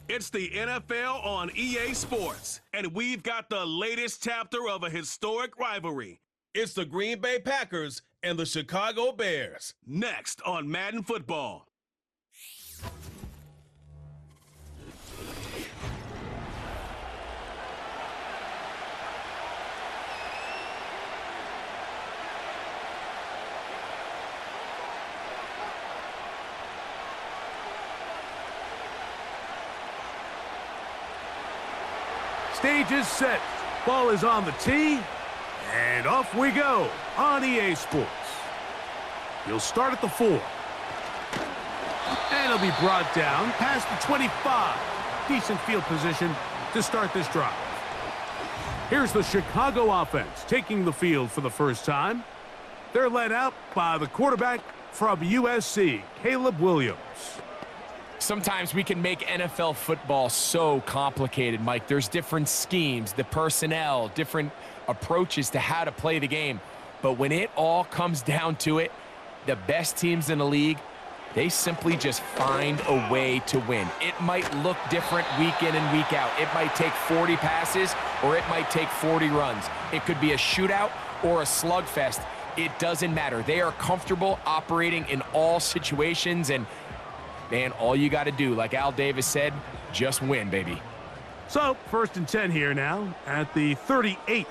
It's the NFL on EA Sports, and we've got the latest chapter of a historic rivalry. It's the Green Bay Packers and the Chicago Bears, next on Madden Football. Stage is set. Ball is on the tee. And off we go on EA Sports. You'll start at the 4. And it'll be brought down past the 25. Decent field position to start this drive. Here's the Chicago offense taking the field for the first time. They're led out by the quarterback from USC, Caleb Williams. Sometimes we can make NFL football so complicated, Mike. There's different schemes, the personnel, different approaches to how to play the game. But when it all comes down to it, the best teams in the league, they simply just find a way to win. It might look different week in and week out. It might take 40 passes or it might take 40 runs. It could be a shootout or a slugfest. It doesn't matter. They are comfortable operating in all situations, and man, all you got to do, like Al Davis said, just win, baby. So, 1st and 10 here now at the 38.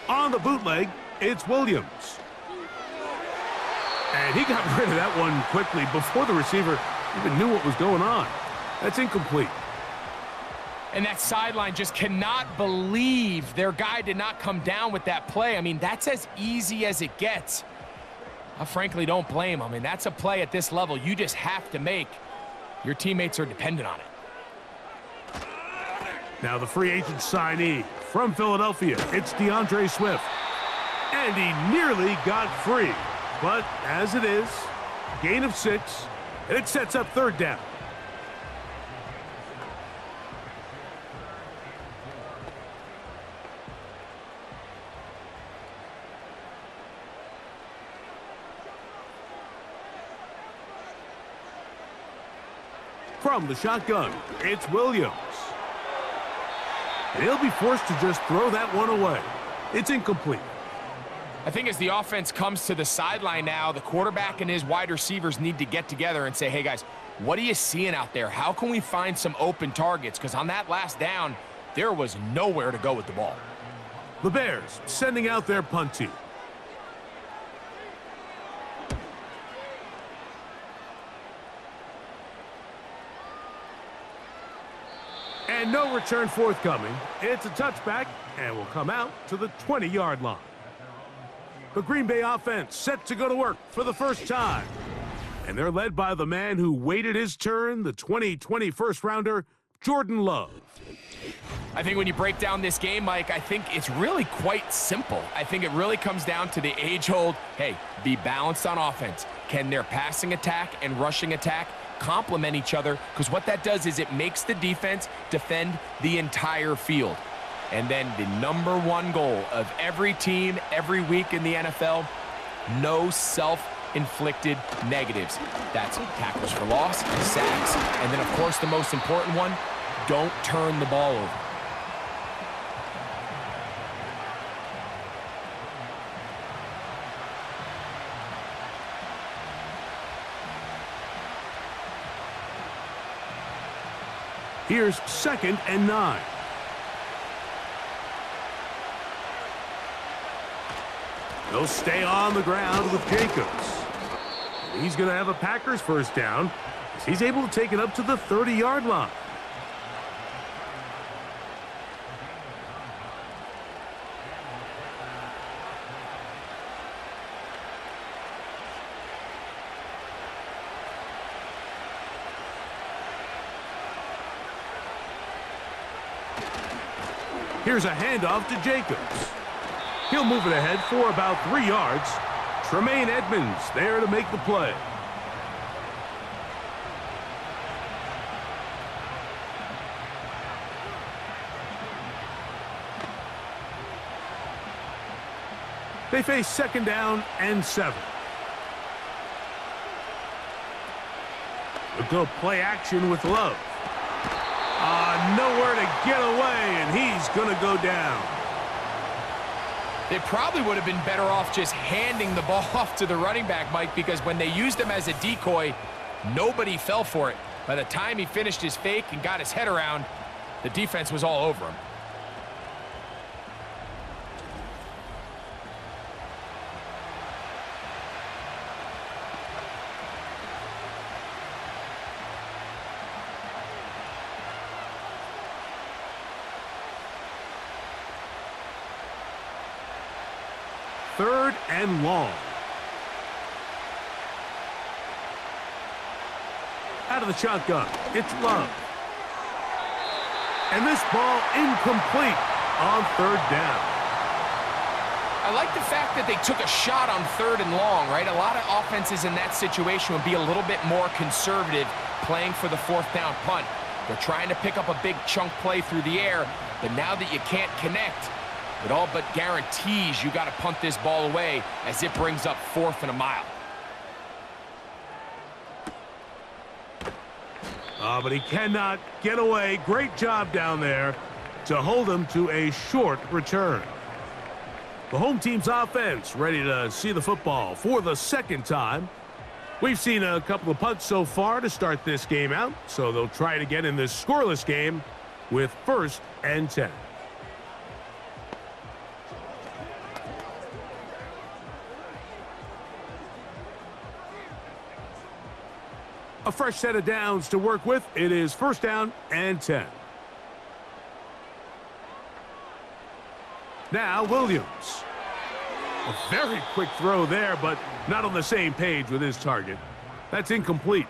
On the bootleg, it's Williams. And he got rid of that one quickly before the receiver even knew what was going on. That's incomplete. And that sideline just cannot believe their guy did not come down with that play. I mean, that's as easy as it gets. I frankly don't blame him. I mean, that's a play at this level you just have to make. Your teammates are dependent on it. Now the free agent signee from Philadelphia, it's DeAndre Swift. And he nearly got free. But as it is, gain of 6, and it sets up 3rd down. From the shotgun, it's Williams. And he'll be forced to just throw that one away. It's incomplete. I think as the offense comes to the sideline now, the quarterback and his wide receivers need to get together and say, hey, guys, what are you seeing out there? How can we find some open targets? Because on that last down, there was nowhere to go with the ball. The Bears sending out their punt team. And no return forthcoming. It's a touchback and will come out to the 20-yard line. The Green Bay offense set to go to work for the first time. And they're led by the man who waited his turn, the 2020 first-rounder, Jordan Love. I think when you break down this game, Mike, I think it's really quite simple. I think it really comes down to the age-old, hey, be balanced on offense. Can their passing attack and rushing attack complement each other? Because what that does is it makes the defense defend the entire field. And then the #1 goal of every team every week in the NFL, no self-inflicted negatives. That's tackles for loss, sacks, and then, of course, the most important one, don't turn the ball over. Here's 2nd and 9. They'll stay on the ground with Jacobs. And he's going to have a Packers first down as he's able to take it up to the 30-yard line. Here's a handoff to Jacobs. He'll move it ahead for about 3 yards. Tremaine Edmonds there to make the play. They face 2nd down and 7. They'll go play action with Love. Nowhere to get away, and he's going to go down. They probably would have been better off just handing the ball off to the running back, Mike, because when they used him as a decoy, nobody fell for it. By the time he finished his fake and got his head around, the defense was all over him. Third and long. Out of the shotgun, it's Love. And this ball incomplete on third down. I like the fact that they took a shot on third and long, right? A lot of offenses in that situation would be a little bit more conservative playing for the fourth down punt. They're trying to pick up a big chunk play through the air, but now that you can't connect, it all but guarantees you got to punt this ball away as it brings up 4th and a mile. But he cannot get away. Great job down there to hold him to a short return. The home team's offense ready to see the football for the second time. We've seen a couple of punts so far to start this game out, so they'll try it again in this scoreless game with 1st and 10. A fresh set of downs to work with. It is 1st down and 10. Now Williams. A very quick throw there, but not on the same page with his target. That's incomplete.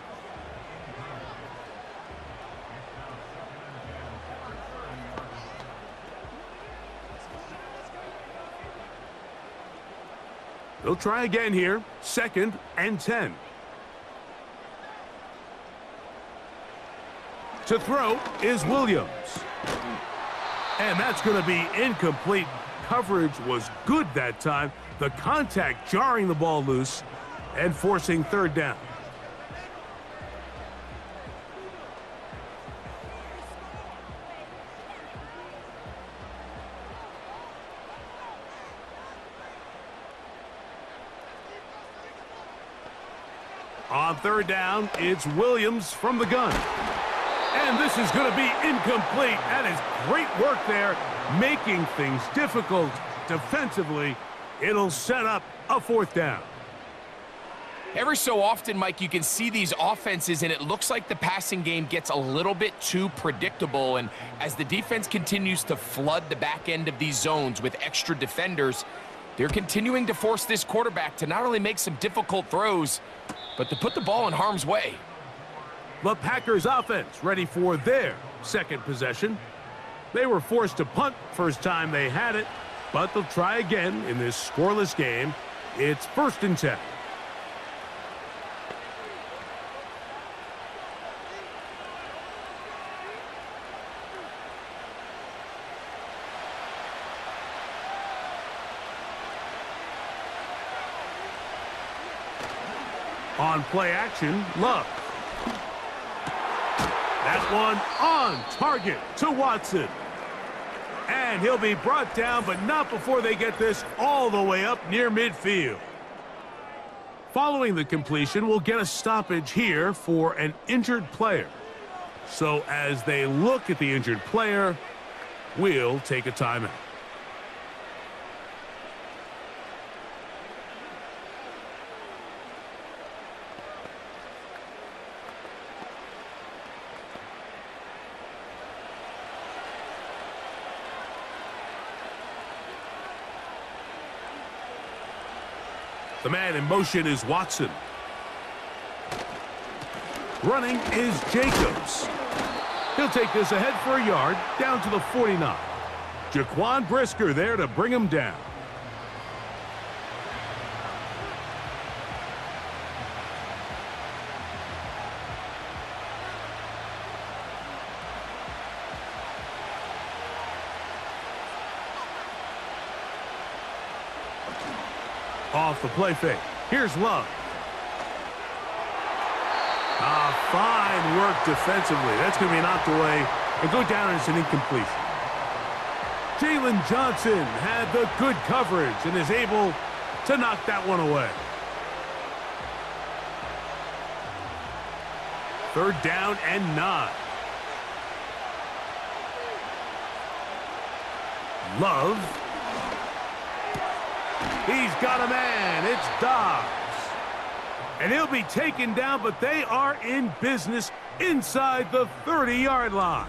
They'll try again here. 2nd and 10. To throw is Williams. And that's going to be incomplete. Coverage was good that time. The contact jarring the ball loose and forcing 3rd down. On 3rd down, it's Williams from the gun. And this is going to be incomplete. That is great work there, making things difficult defensively. It'll set up a 4th down. Every so often, Mike, you can see these offenses, and it looks like the passing game gets a little bit too predictable. And as the defense continues to flood the back end of these zones with extra defenders, they're continuing to force this quarterback to not only make some difficult throws, but to put the ball in harm's way. The Packers offense ready for their second possession. They were forced to punt first time they had it, but they'll try again in this scoreless game. It's 1st and 10. On play action, Love. That one on target to Watson. And he'll be brought down, but not before they get this all the way up near midfield. Following the completion, we'll get a stoppage here for an injured player. So as they look at the injured player, we'll take a timeout. The man in motion is Watson. Running is Jacobs. He'll take this ahead for a yard, down to the 49. Jaquan Brisker there to bring him down. Off the play fake. Here's Love. fine work defensively. That's going to be knocked away and go down as an incompletion. Jalen Johnson had the good coverage and is able to knock that one away. Third down and 9. Love. He's got a man. It's Dobbs. And he'll be taken down, but they are in business inside the 30-yard line.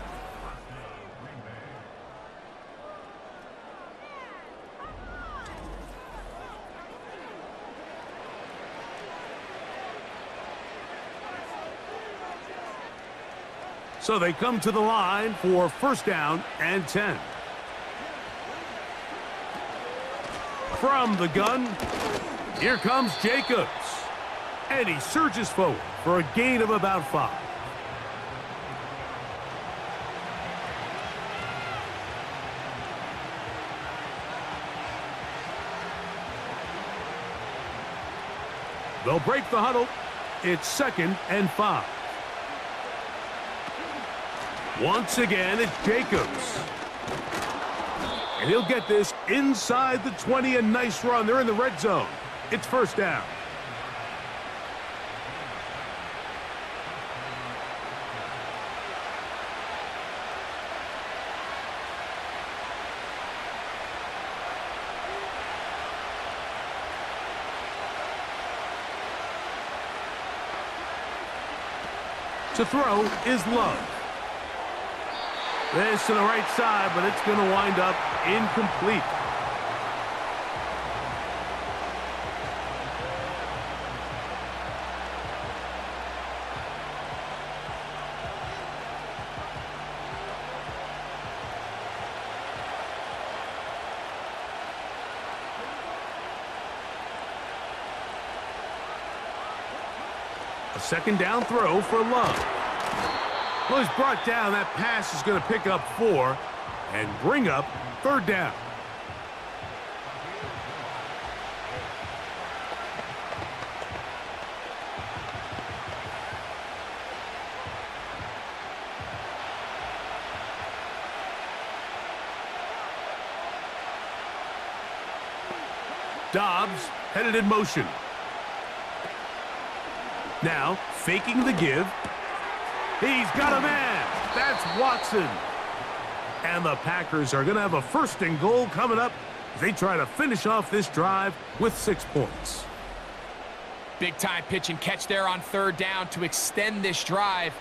So they come to the line for first down and 10. From the gun, here comes Jacobs. And he surges forward for a gain of about 5. They'll break the huddle. It's 2nd and 5. Once again, it's Jacobs. And he'll get this inside the 20. A nice run. They're in the red zone. It's first down. To throw is Love. This to the right side, but it's going to wind up incomplete. A second down throw for Love. Well, he's brought down. That pass is going to pick up 4 and bring up third down. Dobbs headed in motion. Now, faking the give. He's got a man. That's Watson. And the Packers are going to have a 1st and goal coming up as they try to finish off this drive with 6 points. Big-time pitch and catch there on 3rd down to extend this drive.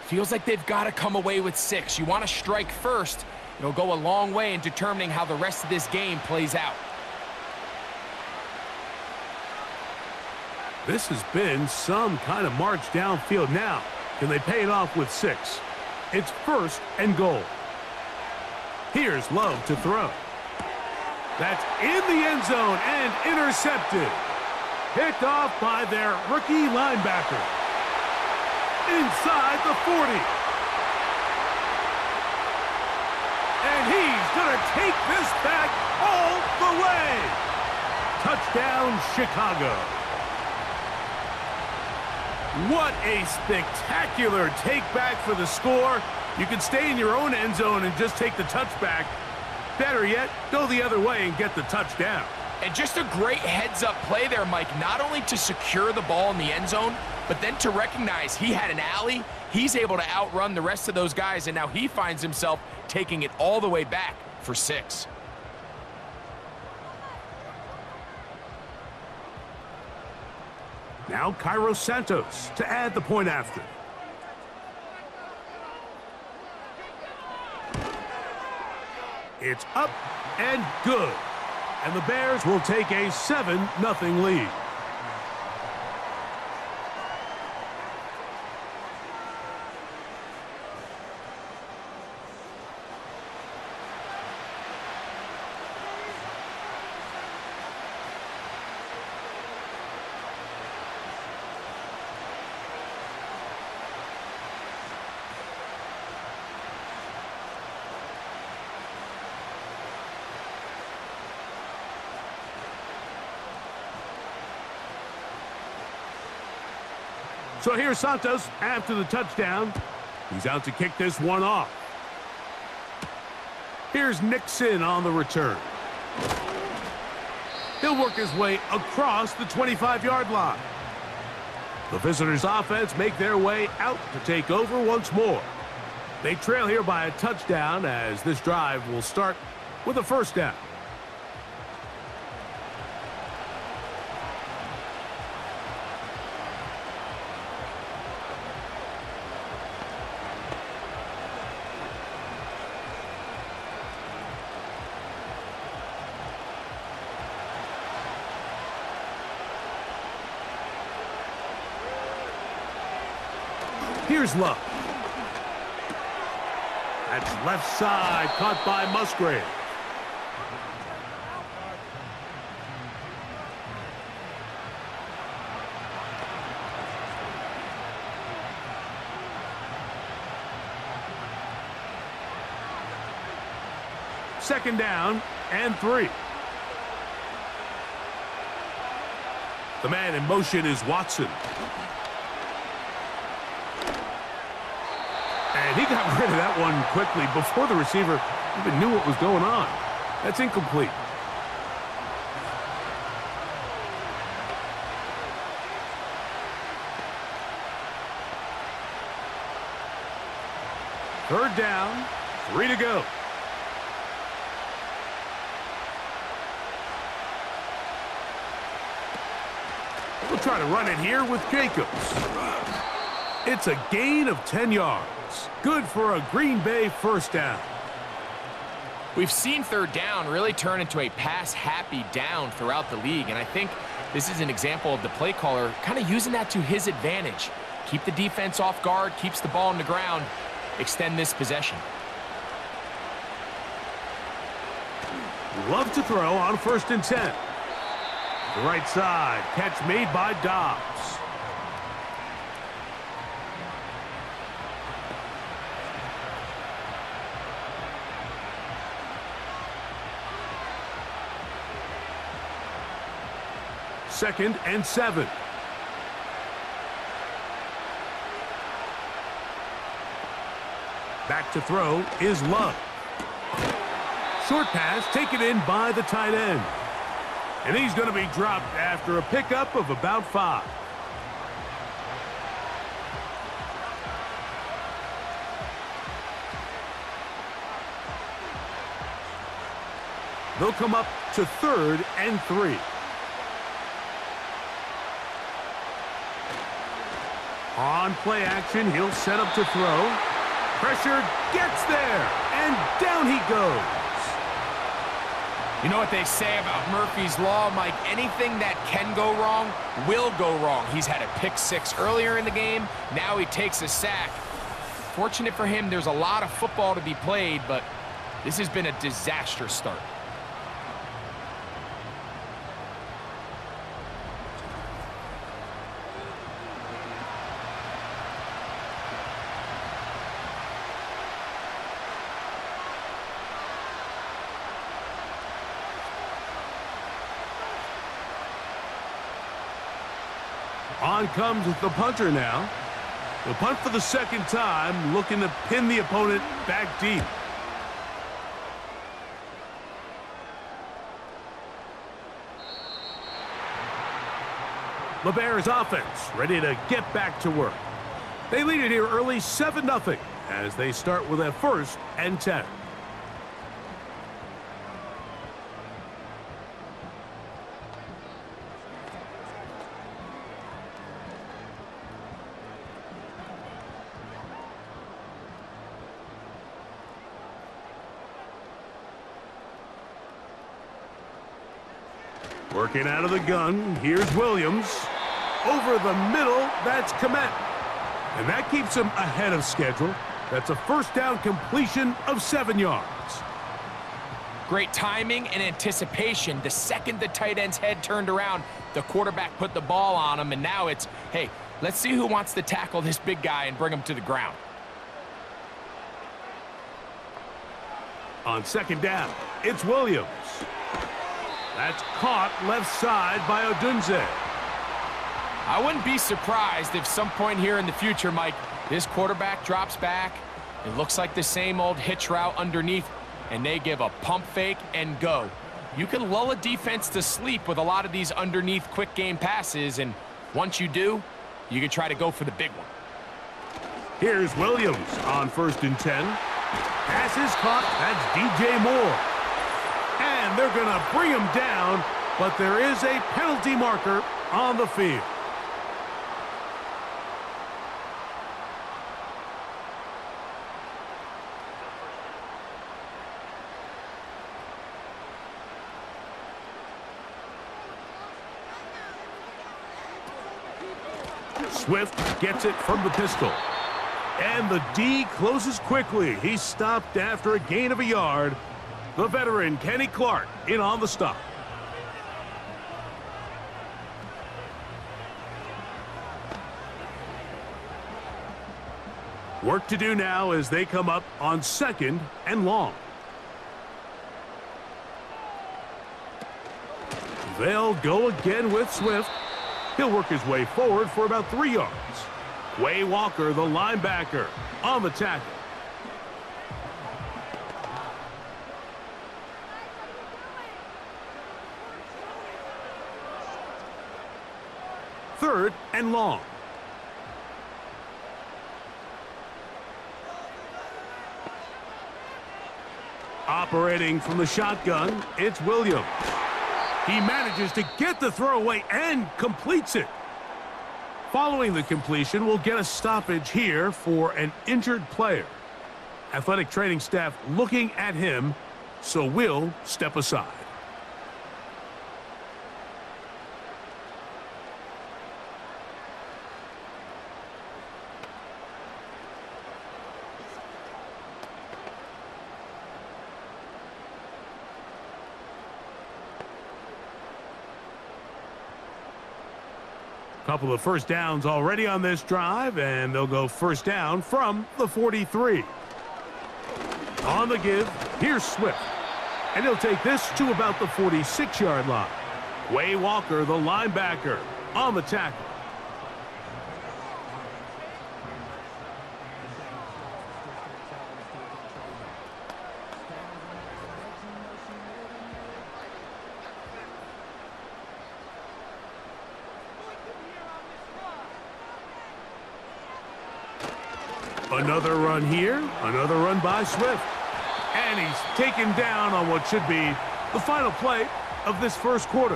Feels like they've got to come away with 6. You want to strike first. It'll go a long way in determining how the rest of this game plays out. This has been some kind of march downfield now. Can they pay it off with 6? It's 1st and goal. Here's Love to throw. That's in the end zone and intercepted. Picked off by their rookie linebacker. Inside the 40. And he's going to take this back all the way. Touchdown, Chicago. What a spectacular take-back for the score. You can stay in your own end zone and just take the touchback. Better yet, go the other way and get the touchdown. And just a great heads-up play there, Mike, not only to secure the ball in the end zone, but then to recognize he had an alley. He's able to outrun the rest of those guys, and now he finds himself taking it all the way back for 6. Now Cairo Santos to add the point after. It's up and good. And the Bears will take a 7-0 lead. So here's Santos after the touchdown. He's out to kick this one off. Here's Nixon on the return. He'll work his way across the 25-yard line. The visitors' offense make their way out to take over once more. They trail here by a touchdown as this drive will start with a first down. Here's Love. That's left side, caught by Musgrave. Second down and 3. The man in motion is Watson. And he got rid of that one quickly before the receiver even knew what was going on. That's incomplete. Third down, 3 to go. We'll try to run it here with Jacobs. It's a gain of 10 yards. Good for a Green Bay first down. We've seen third down really turn into a pass-happy down throughout the league, and I think this is an example of the play caller kind of using that to his advantage. Keep the defense off guard, keeps the ball on the ground, extend this possession. Love to throw on 1st and 10. The right side, catch made by Dobbs. Second and 7. Back to throw is Love. Short pass taken in by the tight end. And he's going to be dropped after a pickup of about 5. They'll come up to 3rd and 3. On play action, he'll set up to throw. Pressure gets there, and down he goes. You know what they say about Murphy's Law, Mike? Anything that can go wrong will go wrong. He's had a pick 6 earlier in the game. Now he takes a sack. Fortunate for him, there's a lot of football to be played, but this has been a disastrous start. On comes the punter now. The punt for the second time, looking to pin the opponent back deep. The Bears offense ready to get back to work. They lead it here early 7-0 as they start with a 1st and 10. Working out of the gun, here's Williams. Over the middle, that's Komet. And that keeps him ahead of schedule. That's a first down completion of 7 yards. Great timing and anticipation. The second the tight end's head turned around, the quarterback put the ball on him, and now it's, hey, let's see who wants to tackle this big guy and bring him to the ground. On second down, it's Williams. That's caught left side by Odunze. I wouldn't be surprised if some point here in the future, Mike, this quarterback drops back. It looks like the same old hitch route underneath, and they give a pump fake and go. You can lull a defense to sleep with a lot of these underneath quick game passes, and once you do, you can try to go for the big one. Here's Williams on 1st and 10. Pass is caught. That's DJ Moore. And they're going to bring him down, but there is a penalty marker on the field. Swift gets it from the pistol. And the D closes quickly. He's stopped after a gain of a yard. The veteran, Kenny Clark, in on the stop. Work to do now as they come up on 2nd and long. They'll go again with Swift. He'll work his way forward for about 3 yards. Way Walker, the linebacker, on the tackle. Third and long. Operating from the shotgun, it's Williams. He manages to get the throw away and completes it. Following the completion, we'll get a stoppage here for an injured player. Athletic training staff looking at him, so we'll step aside. Couple of first downs already on this drive, and they'll go first down from the 43. On the give, here's Swift. And he'll take this to about the 46-yard line. Way Walker, the linebacker, on the tackle. Another run here, another run by Swift. And he's taken down on what should be the final play of this first quarter.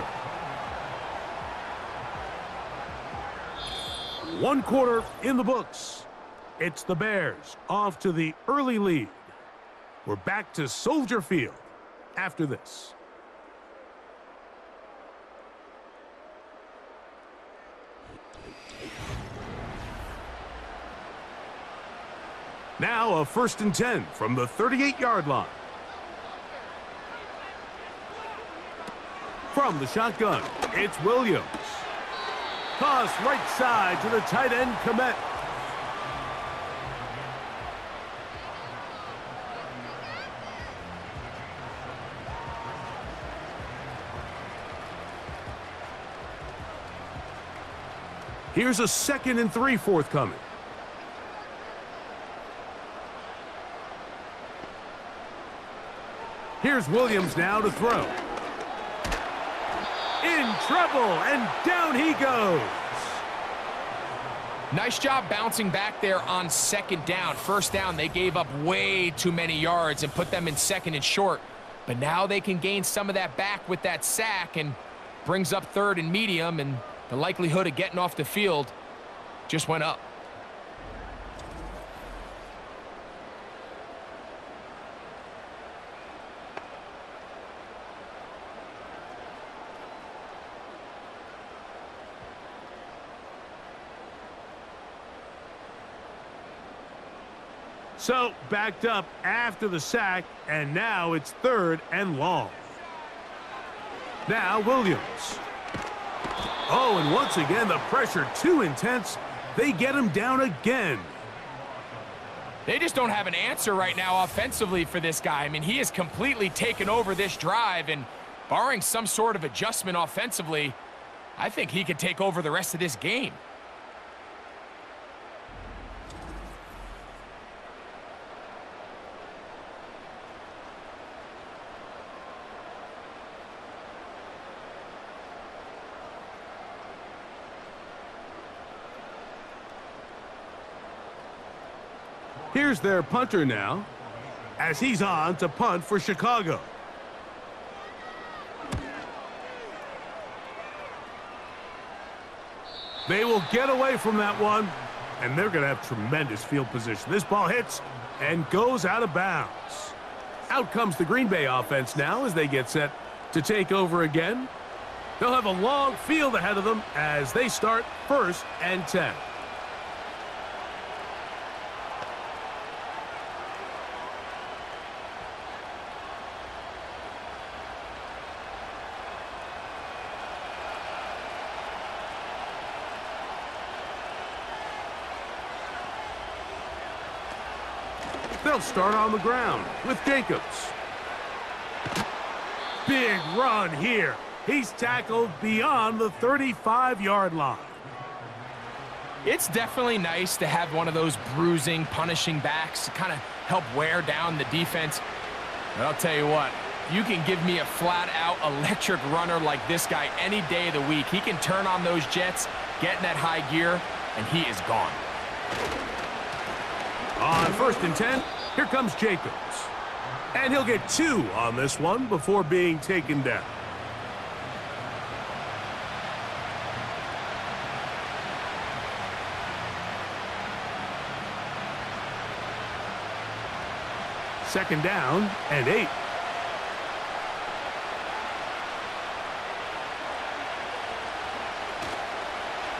1 quarter in the books. It's the Bears off to the early lead. We're back to Soldier Field after this. Now a 1st and 10 from the 38-yard line. From the shotgun, it's Williams. Toss right side to the tight end, Komet. Here's a 2nd and 3 forthcoming. Here's Williams now to throw. In trouble, and down he goes. Nice job bouncing back there on 2nd down. 1st down, they gave up way too many yards and put them in 2nd and short. But now they can gain some of that back with that sack and brings up 3rd and medium, and the likelihood of getting off the field just went up. So, backed up after the sack, and now it's 3rd and long. Now, Williams. Oh, and once again, the pressure too intense. They get him down again. They just don't have an answer right now offensively for this guy. I mean, he has completely taken over this drive, and barring some sort of adjustment offensively, I think he could take over the rest of this game. Here's their punter now, as he's on to punt for Chicago. They will get away from that one, and they're going to have tremendous field position. This ball hits and goes out of bounds. Out comes the Green Bay offense now as they get set to take over again. They'll have a long field ahead of them as they start 1st and 10. They'll start on the ground with Jacobs. Big run here. He's tackled beyond the 35-yard line. It's definitely nice to have one of those bruising, punishing backs to kind of help wear down the defense. But I'll tell you what, you can give me a flat-out electric runner like this guy any day of the week. He can turn on those jets, get in that high gear, and he is gone. On 1st and 10, here comes Jacobs. And he'll get 2 on this one before being taken down. Second down and 8.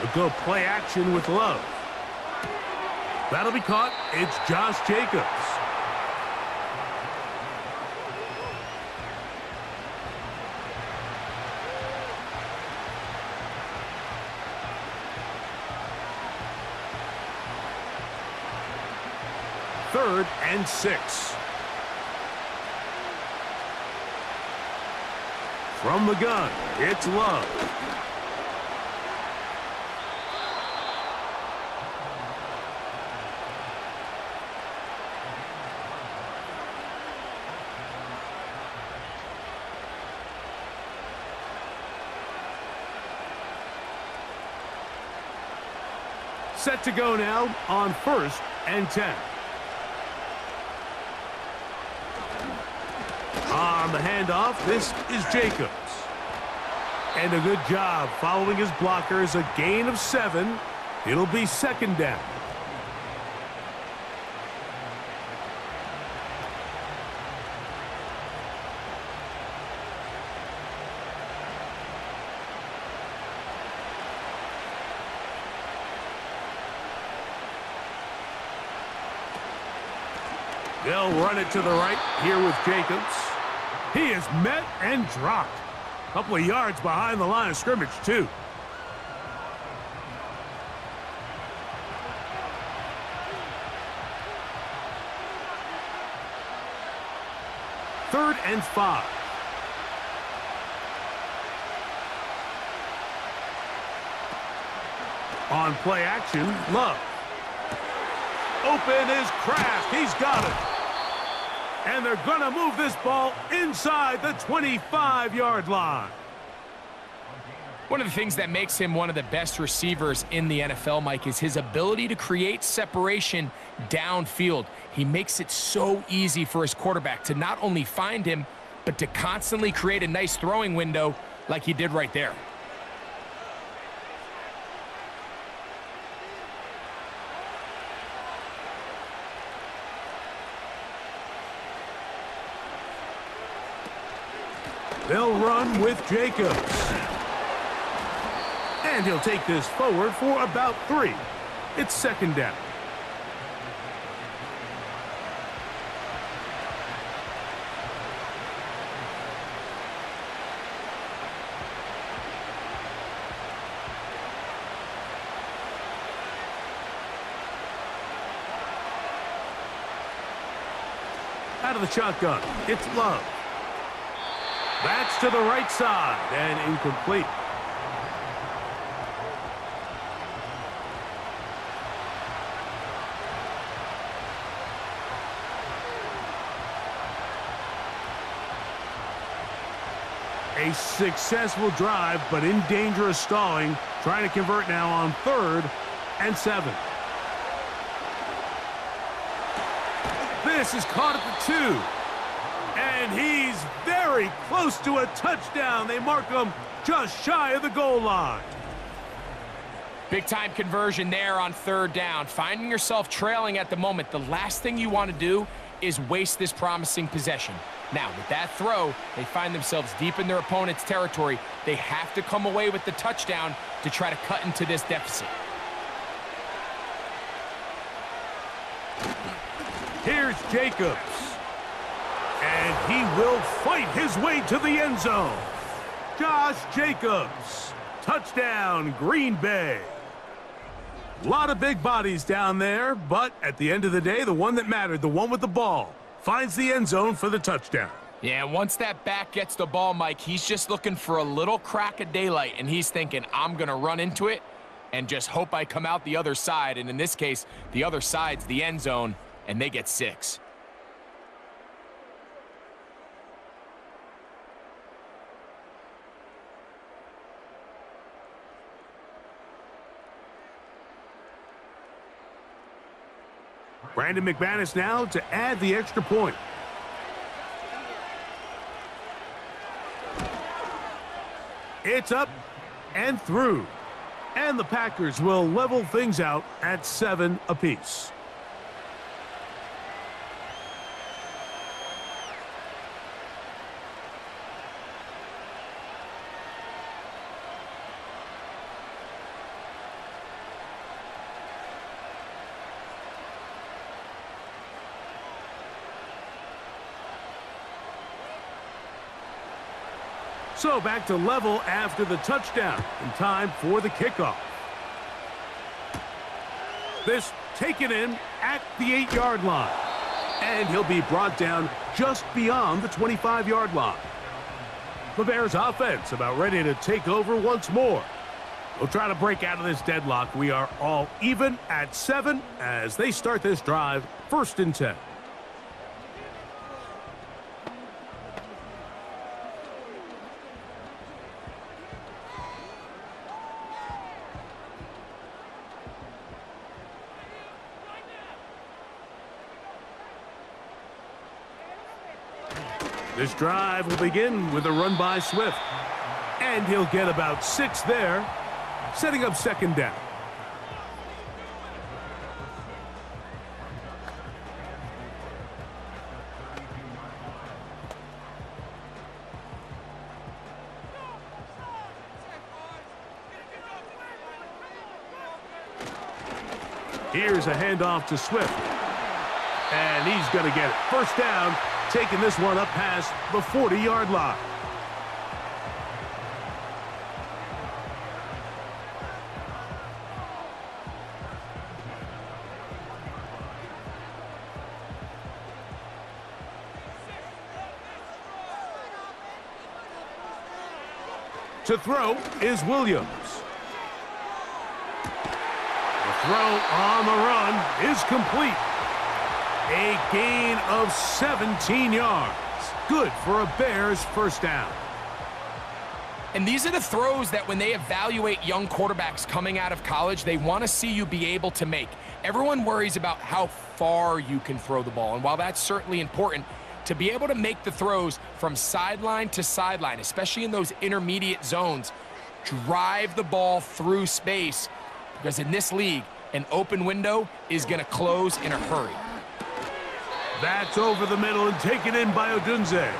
They'll go play action with Love. That'll be caught. It's Josh Jacobs. Third and 6. From the gun, it's Love. Set to go now on 1st and 10. On the handoff, this is Jacobs. And a good job following his blockers, a gain of 7. It'll be second down. They'll run it to the right here with Jacobs. He is met and dropped. A couple of yards behind the line of scrimmage, too. Third and 5. On play action, Love. Open is Kraft. He's got it. And they're going to move this ball inside the 25-yard line. One of the things that makes him one of the best receivers in the NFL, Mike, is his ability to create separation downfield. He makes it so easy for his quarterback to not only find him, but to constantly create a nice throwing window like he did right there. They'll run with Jacobs. And he'll take this forward for about 3. It's second down. Out of the shotgun, it's Love. That's to the right side and incomplete. A successful drive, but in danger of stalling. Trying to convert now on 3rd and 7. This is caught at the 2. And he's very close to a touchdown. They mark him just shy of the goal line. Big-time conversion there on 3rd down. Finding yourself trailing at the moment, the last thing you want to do is waste this promising possession. Now, with that throw, they find themselves deep in their opponent's territory. They have to come away with the touchdown to try to cut into this deficit. Here's Jacobs. And he will fight his way to the end zone. Josh Jacobs. Touchdown, Green Bay. A lot of big bodies down there, but at the end of the day, the one that mattered, the one with the ball, finds the end zone for the touchdown. Yeah, once that back gets the ball, Mike, he's just looking for a little crack of daylight, and he's thinking, I'm going to run into it and just hope I come out the other side. And in this case, the other side's the end zone, and they get 6. Brandon McManus now to add the extra point. It's up and through. And the Packers will level things out at 7 apiece. So back to level after the touchdown, in time for the kickoff. This taken in at the 8-yard line. And he'll be brought down just beyond the 25-yard line. The Bears offense about ready to take over once more. We'll try to break out of this deadlock. We are all even at 7 as they start this drive, 1st and 10. This drive will begin with a run by Swift. And he'll get about 6 there, setting up 2nd down. Here's a handoff to Swift. And he's going to get it. 1st down. Taking this one up past the 40-yard line. To throw is Williams. The throw on the run is complete. A gain of 17 yards. Good for a Bears 1st down. And these are the throws that when they evaluate young quarterbacks coming out of college, they want to see you be able to make. Everyone worries about how far you can throw the ball. And while that's certainly important, to be able to make the throws from sideline to sideline, especially in those intermediate zones, drive the ball through space. Because in this league, an open window is going to close in a hurry. That's over the middle and taken in by Odunze.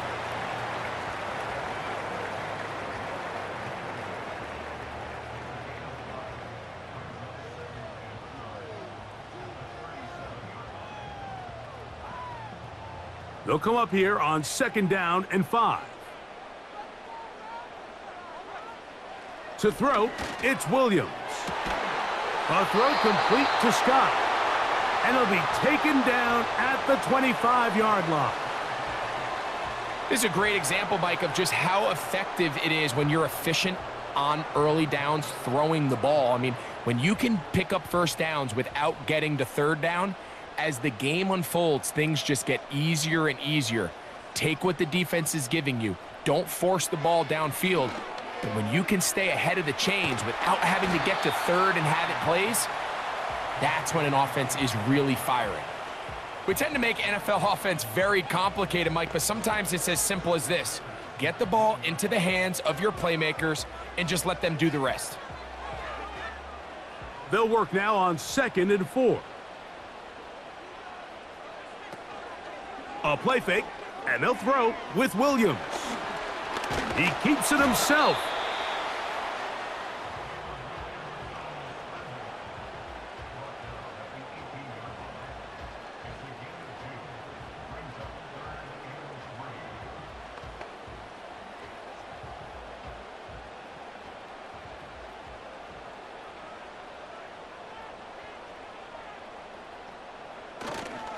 They'll come up here on 2nd down and 5. To throw, it's Williams. A throw complete to Scott. And he'll be taken down at the 25-yard line. This is a great example, Mike, of just how effective it is when you're efficient on early downs throwing the ball. I mean, when you can pick up 1st downs without getting to 3rd down, as the game unfolds, things just get easier and easier. Take what the defense is giving you. Don't force the ball downfield. But when you can stay ahead of the chains without having to get to third and have it plays, that's when an offense is really firing. We tend to make NFL offense very complicated, Mike, but sometimes it's as simple as this. Get the ball into the hands of your playmakers and just let them do the rest. They'll work now on 2nd and 4. A play fake, and they'll throw with Williams. He keeps it himself.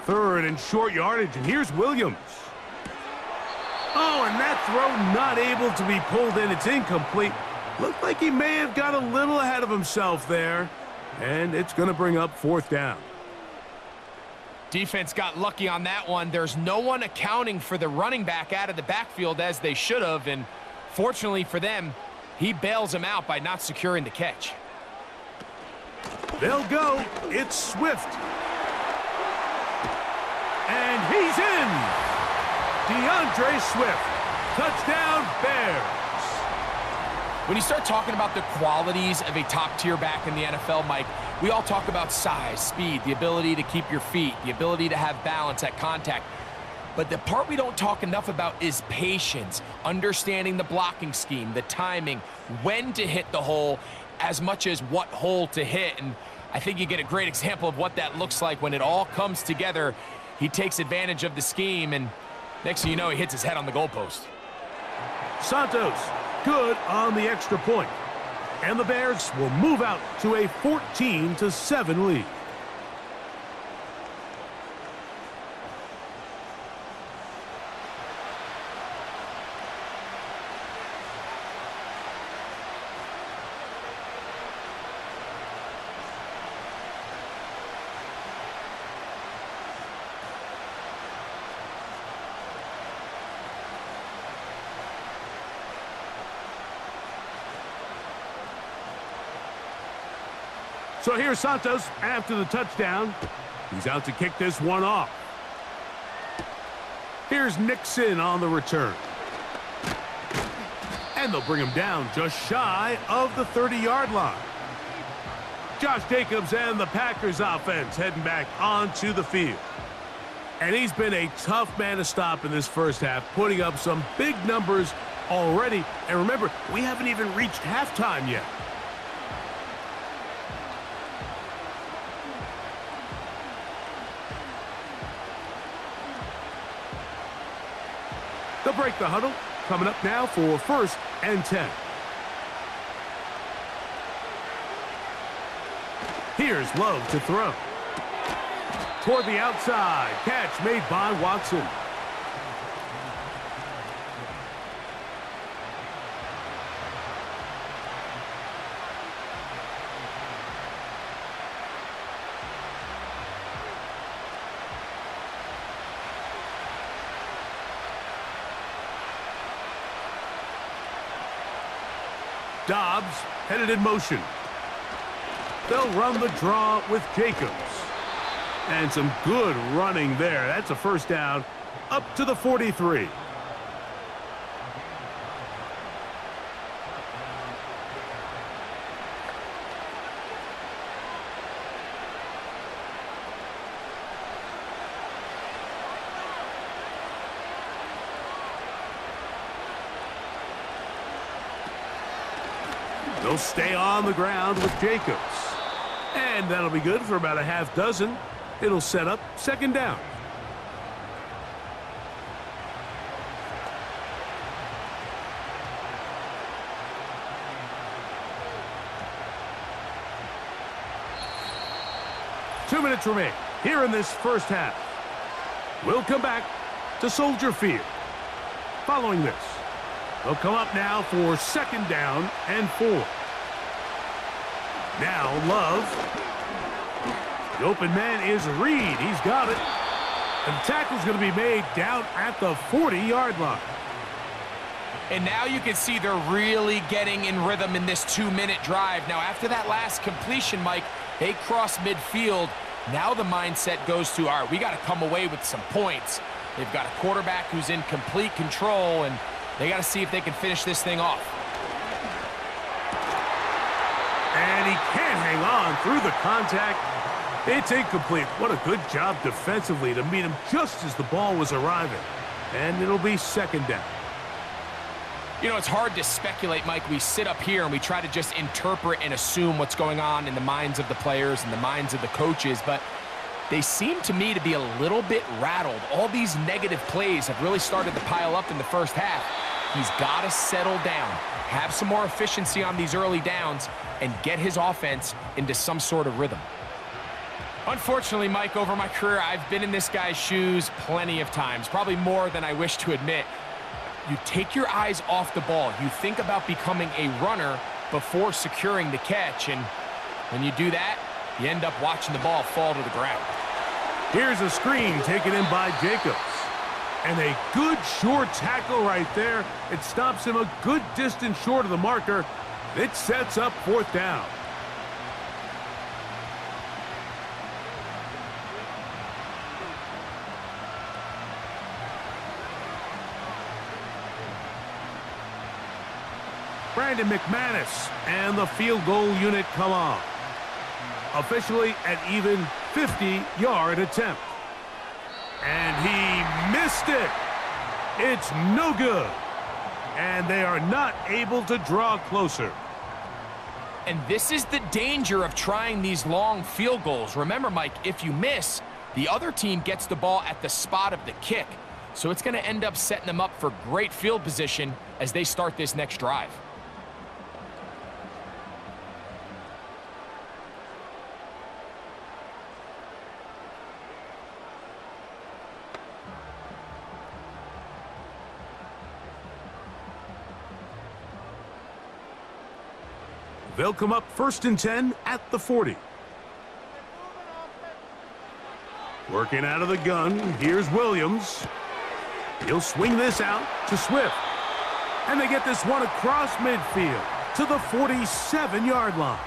Third and short yardage, and here's Williams. Oh, and that throw not able to be pulled in. It's incomplete. Looked like he may have got a little ahead of himself there, and it's going to bring up 4th down. Defense got lucky on that one. There's no one accounting for the running back out of the backfield as they should have, and fortunately for them, he bails him out by not securing the catch. They'll go. It's Swift. And he's in! DeAndre Swift. Touchdown, Bears. When you start talking about the qualities of a top-tier back in the NFL, Mike, we all talk about size, speed, the ability to keep your feet, the ability to have balance at contact. But the part we don't talk enough about is patience, understanding the blocking scheme, the timing, when to hit the hole, as much as what hole to hit. And I think you get a great example of what that looks like when it all comes together. He takes advantage of the scheme, and next thing you know, he hits his head on the goalpost. Santos, good on the extra point. And the Bears will move out to a 14-7 lead. So here's Santos after the touchdown. He's out to kick this one off. Here's Nixon on the return. And they'll bring him down just shy of the 30-yard line. Josh Jacobs and the Packers offense heading back onto the field. And he's been a tough man to stop in this first half, putting up some big numbers already. And remember, we haven't even reached halftime yet. They'll break the huddle. Coming up now for 1st and 10. Here's Love to throw. Toward the outside. Catch made by Watson. Dobbs headed in motion. They'll run the draw with Jacobs. And some good running there. That's a first down up to the 43. They'll stay on the ground with Jacobs. And that'll be good for about a half dozen. It'll set up 2nd down. Two minutes remain here in this first half. We'll come back to Soldier Field. Following this, they'll come up now for 2nd down and 4. Now Love. The open man is Reed. He's got it. And the tackle's going to be made down at the 40-yard line. And now you can see they're really getting in rhythm in this 2-minute drive. Now, after that last completion, Mike, they cross midfield. Now the mindset goes to, all right, we got to come away with some points. They've got a quarterback who's in complete control, and they got to see if they can finish this thing off. And he can't hang on through the contact. It's incomplete. What a good job defensively to meet him just as the ball was arriving. And it'll be second down. You know, it's hard to speculate, Mike. We sit up here and we try to just interpret and assume what's going on in the minds of the players and the minds of the coaches, but they seem to me to be a little bit rattled. All these negative plays have really started to pile up in the first half. He's got to settle down, have some more efficiency on these early downs, and get his offense into some sort of rhythm. Unfortunately, Mike, over my career, I've been in this guy's shoes plenty of times, probably more than I wish to admit. You take your eyes off the ball. You think about becoming a runner before securing the catch, and when you do that, you end up watching the ball fall to the ground. Here's a screen taken in by Jacobs. And a good short tackle right there. It stops him a good distance short of the marker. It sets up fourth down. Brandon McManus and the field goal unit come on. Officially an even 50-yard attempt. And he missed it. It's no good. And they are not able to draw closer. And this is the danger of trying these long field goals. Remember, Mike, if you miss, the other team gets the ball at the spot of the kick. So it's going to end up setting them up for great field position as they start this next drive. They'll come up 1st and 10 at the 40. Working out of the gun, here's Williams. He'll swing this out to Swift. And they get this one across midfield to the 47-yard line.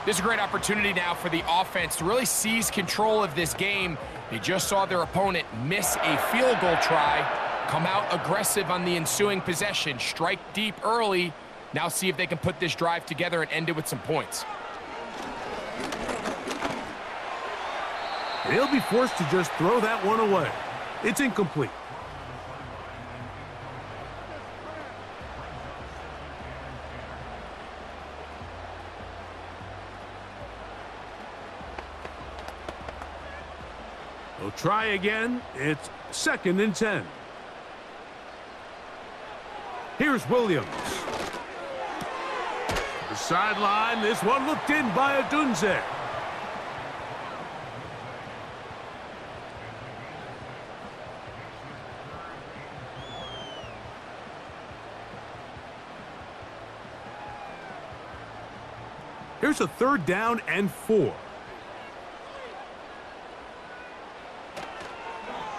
This is a great opportunity now for the offense to really seize control of this game. They just saw their opponent miss a field goal try, come out aggressive on the ensuing possession, strike deep early. Now see if they can put this drive together and end it with some points. They'll be forced to just throw that one away. It's incomplete. They'll try again. It's 2nd and 10. Here's Williams. The sideline, this one looked in by Odunze. Here's a 3rd down and 4.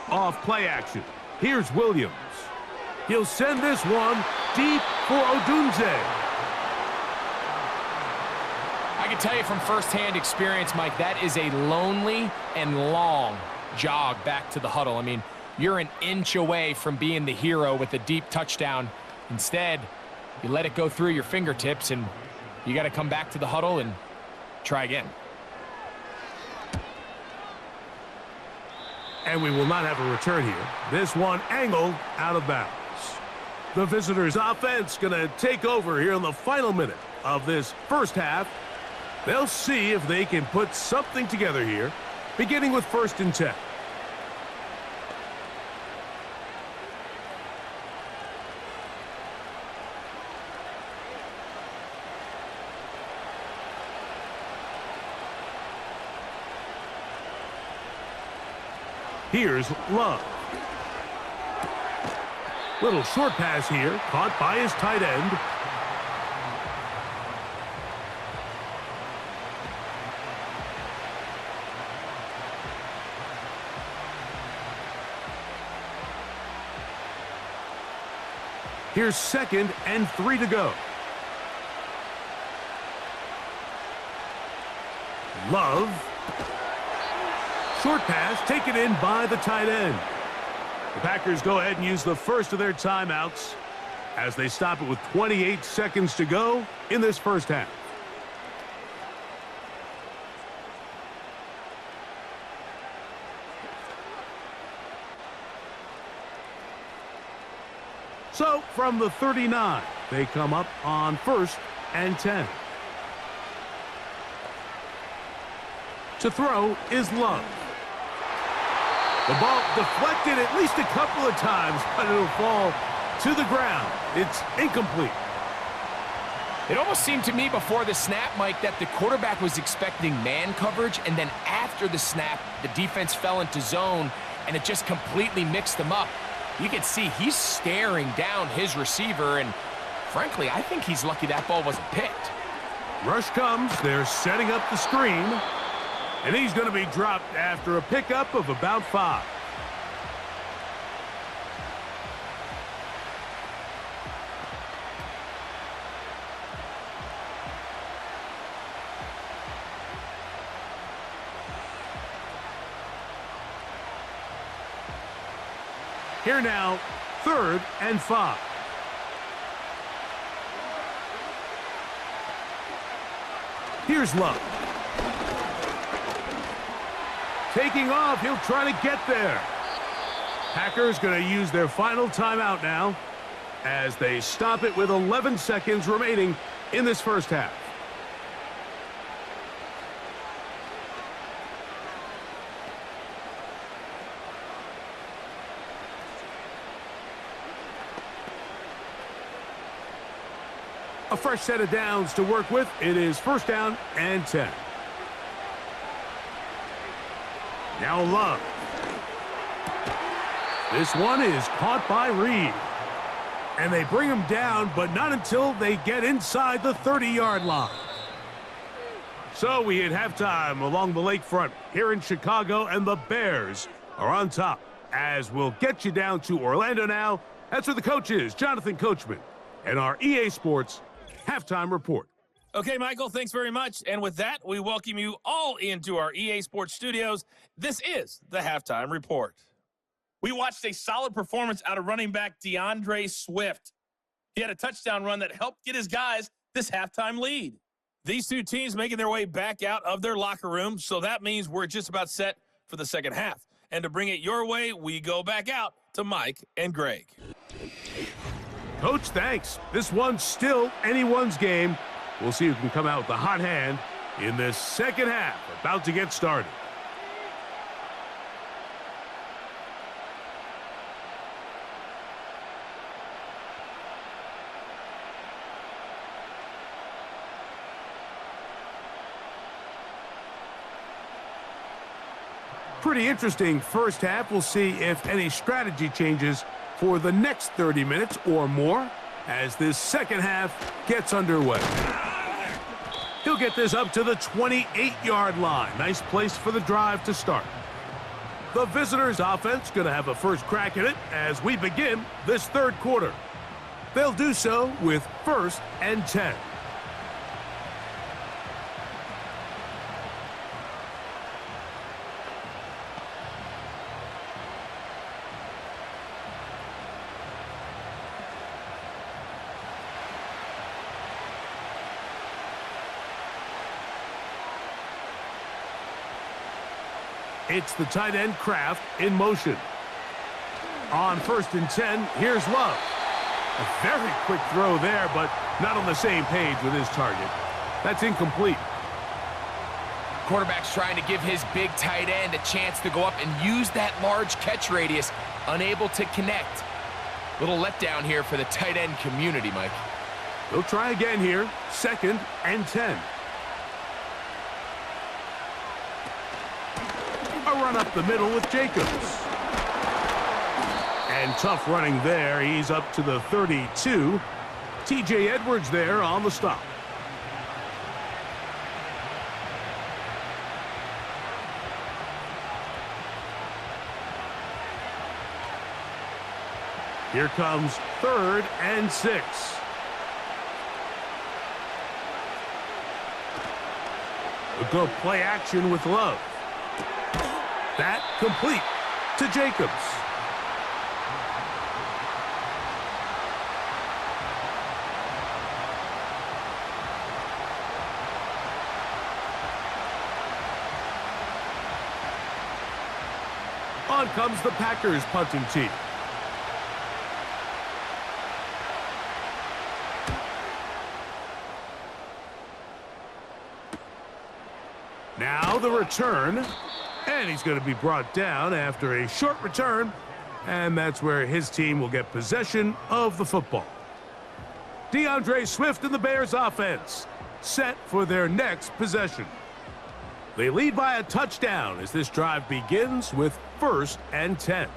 Off play action. Here's Williams. He'll send this one deep for Odunze. I can tell you from firsthand experience, Mike, that is a lonely and long jog back to the huddle. I mean, you're an inch away from being the hero with a deep touchdown. Instead, you let it go through your fingertips, and you got to come back to the huddle and try again. And we will not have a return here. This one angled out of bounds. The visitors' offense going to take over here in the final minute of this first half. They'll see if they can put something together here, beginning with 1st and 10. Here's Love. Little short pass here, caught by his tight end. Here's 2nd and 3 to go. Love. Short pass taken in by the tight end. The Packers go ahead and use the first of their timeouts as they stop it with 28 seconds to go in this first half. So, from the 39, they come up on 1st and 10. To throw is Love. The ball deflected at least a couple of times, but it'll fall to the ground. It's incomplete. It almost seemed to me before the snap, Mike, that the quarterback was expecting man coverage, and then after the snap, the defense fell into zone, and it just completely mixed them up. You can see he's staring down his receiver, and frankly, I think he's lucky that ball wasn't picked. Rush comes. They're setting up the screen, and he's going to be dropped after a pickup of about 5. Here now, 3rd and 5. Here's Love. Taking off, he'll try to get there. Packers going to use their final timeout now as they stop it with 11 seconds remaining in this first half. A fresh set of downs to work with. It is 1st down and 10. Now Love. This one is caught by Reed. And they bring him down, but not until they get inside the 30-yard line. So we hit halftime along the lakefront here in Chicago, and the Bears are on top. As we'll get you down to Orlando now. That's where the coach is, Jonathan Coachman, and our EA Sports Halftime Report. Okay, Michael, thanks very much. And with that, we welcome you all into our EA Sports studios. This is the Halftime Report. We watched a solid performance out of running back DeAndre Swift. He had a touchdown run that helped get his guys this halftime lead. These two teams making their way back out of their locker room, so that means we're just about set for the second half. And to bring it your way, we go back out to Mike and Greg. Coach, thanks. This one's still anyone's game. We'll see who can come out with the hot hand in this second half. About to get started. Pretty interesting first half. We'll see if any strategy changes for the next 30 minutes or more as this second half gets underway. He'll get this up to the 28-yard line. Nice place for the drive to start. The visitors' offense going to have a first crack at it as we begin this third quarter. They'll do so with 1st and 10. It's the tight end Kraft in motion. On 1st and 10, here's Love. A very quick throw there, but not on the same page with his target. That's incomplete. Quarterback's trying to give his big tight end a chance to go up and use that large catch radius. Unable to connect. Little letdown here for the tight end community, Mike. They'll try again here. 2nd and 10. A run up the middle with Jacobs. And tough running there. He's up to the 32. TJ Edwards there on the stop. Here comes 3rd and 6. A good play action with Love. That complete to Jacobs. On comes the Packers punting team. Now the return, and he's going to be brought down after a short return, and that's where his team will get possession of the football. DeAndre Swift and the Bears offense set for their next possession. They lead by a touchdown as this drive begins with 1st and 10.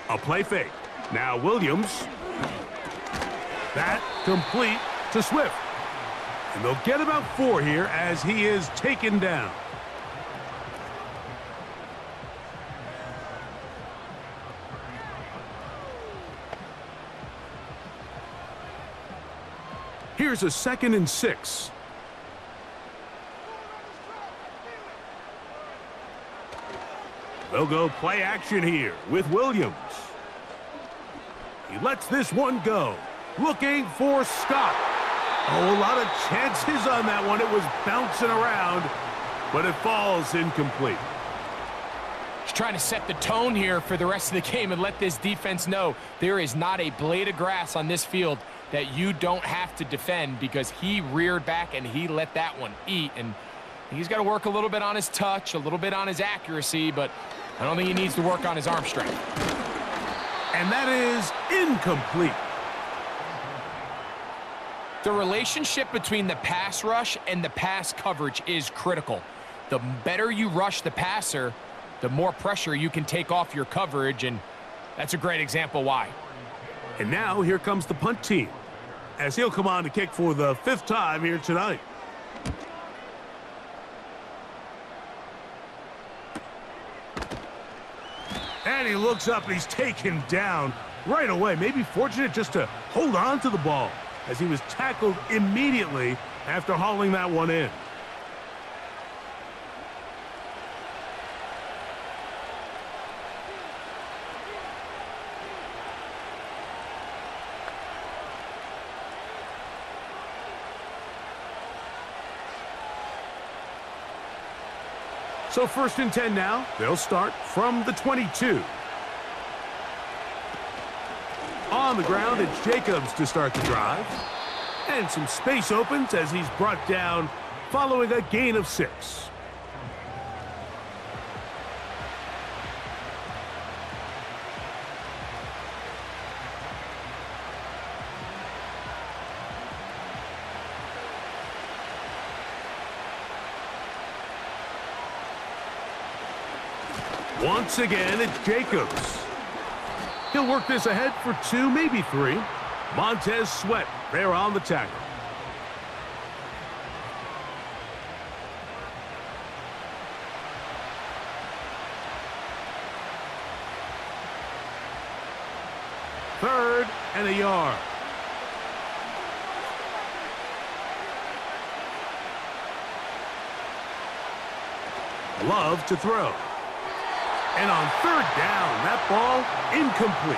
A play fake. Now Williams. That complete to Swift. And they'll get about 4 here as he is taken down. Here's a 2nd and 6. They'll go play action here with Williams. He lets this one go. Looking for Scott. Oh, a lot of chances on that one. It was bouncing around, but it falls incomplete. He's trying to set the tone here for the rest of the game and let this defense know there is not a blade of grass on this field that you don't have to defend, because he reared back and he let that one eat. And he's got to work a little bit on his touch, a little bit on his accuracy, but I don't think he needs to work on his arm strength. And that is incomplete. The relationship between the pass rush and the pass coverage is critical. The better you rush the passer, the more pressure you can take off your coverage, and that's a great example why. And now here comes the punt team, as he'll come on to kick for the 5th time here tonight. And he looks up and he's taken down right away. Maybe fortunate just to hold on to the ball, as he was tackled immediately after hauling that one in. So 1st and 10 now. They'll start from the 22. On the ground, it's Jacobs to start the drive. And some space opens as he's brought down following a gain of 6. Once again, it's Jacobs. He'll work this ahead for 2, maybe 3. Montez Sweat there on the tackle. Third and a yard. Love to throw. And on 3rd down, that ball incomplete.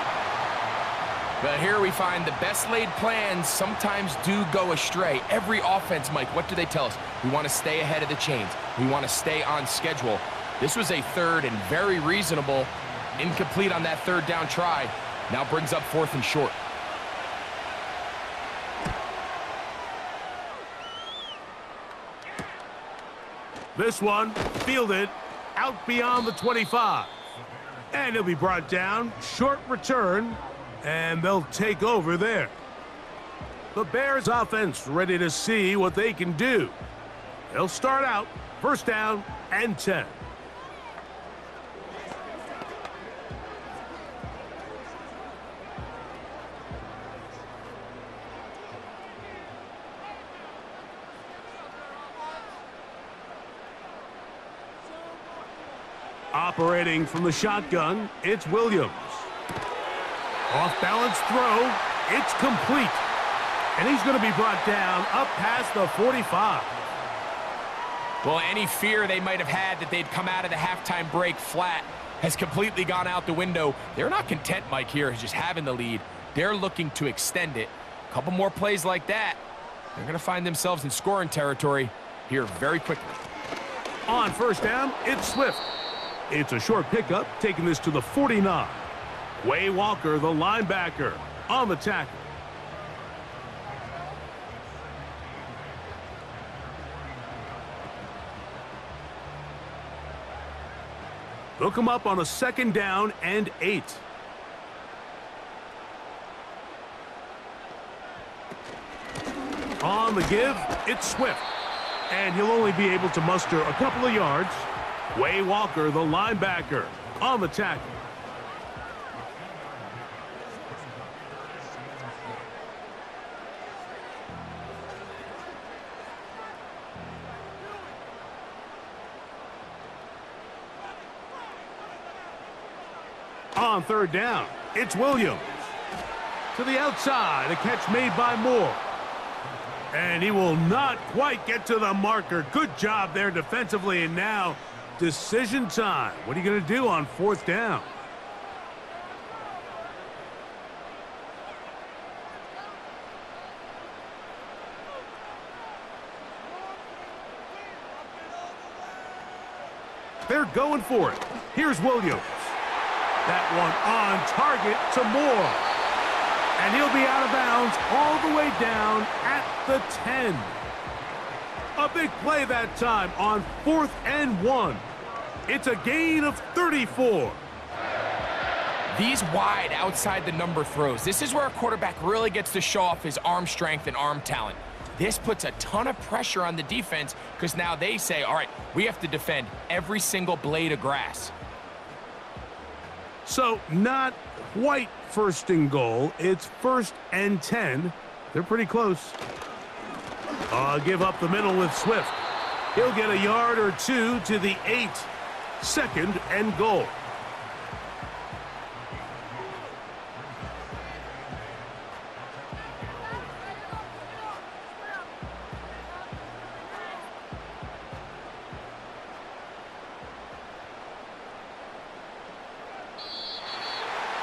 But here we find the best laid plans sometimes do go astray. Every offense, Mike, what do they tell us? We want to stay ahead of the chains. We want to stay on schedule. This was a 3rd and very reasonable. Incomplete on that 3rd down try. Now brings up 4th and short. This one fielded out beyond the 25. And he'll be brought down. Short return. And they'll take over there. The Bears offense ready to see what they can do. They'll start out 1st down and 10. Operating from the shotgun, it's Williams. Off-balance throw, it's complete. And he's going to be brought down up past the 45. Well, any fear they might have had that they'd come out of the halftime break flat has completely gone out the window. They're not content, Mike, here, just having the lead. They're looking to extend it. A couple more plays like that, they're going to find themselves in scoring territory here very quickly. On first down, it's Swift. It's a short pickup, taking this to the 49. Way Walker, the linebacker, on the tackle. Hook him up on a 2nd down and 8. On the give, it's Swift. And he'll only be able to muster a couple of yards. Way Walker, the linebacker, on the tackle. On 3rd down, it's Williams. To the outside, a catch made by Moore. And he will not quite get to the marker. Good job there defensively, and now decision time. What are you going to do on 4th down? They're going for it. Here's Williams. That one on target to Moore. And he'll be out of bounds all the way down at the 10. A big play that time on 4th and 1. It's a gain of 34. These wide outside the number throws, this is where a quarterback really gets to show off his arm strength and arm talent. This puts a ton of pressure on the defense because now they say, all right, we have to defend every single blade of grass. So not quite 1st and goal. It's 1st and 10. They're pretty close. Give up the middle with Swift. He'll get a yard or 2 to the 8. 2nd and goal.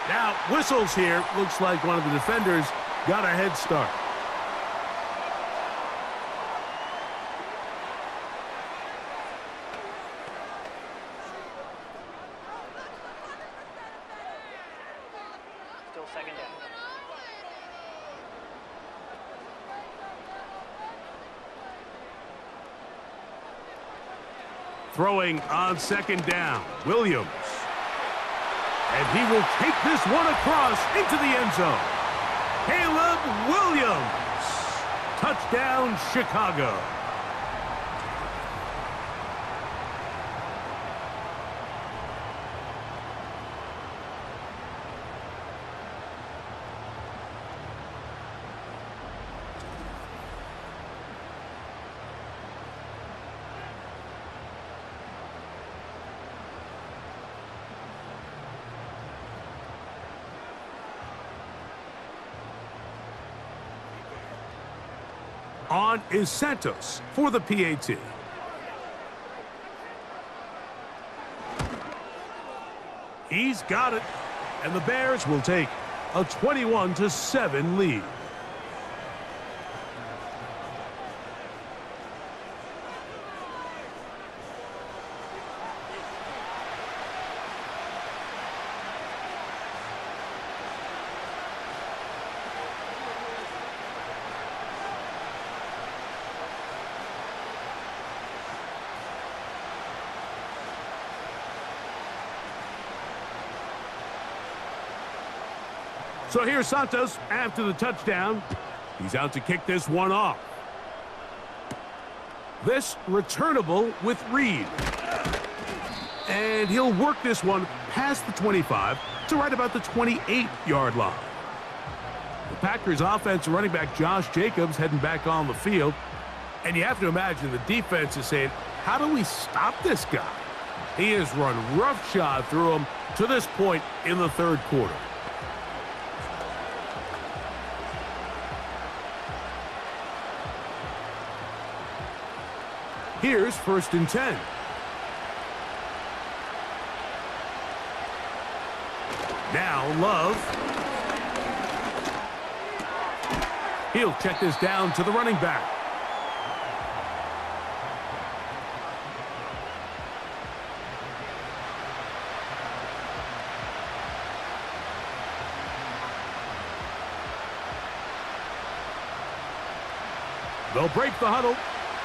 Now, whistles here. Looks like one of the defenders got a head start. Still 2nd down. Throwing on 2nd down, Williams. And he will take this one across into the end zone. Caleb Williams. Touchdown, Chicago. On is Santos for the PAT. He's got it, and the Bears will take a 21-7 lead. So here's Santos after the touchdown. He's out to kick this one off. This returnable with Reed. And he'll work this one past the 25 to right about the 28-yard line. The Packers offense running back Josh Jacobs heading back on the field. And you have to imagine the defense is saying, how do we stop this guy? He has run roughshod through him to this point in the third quarter. Here's 1st and 10. Now Love. He'll check this down to the running back. They'll break the huddle.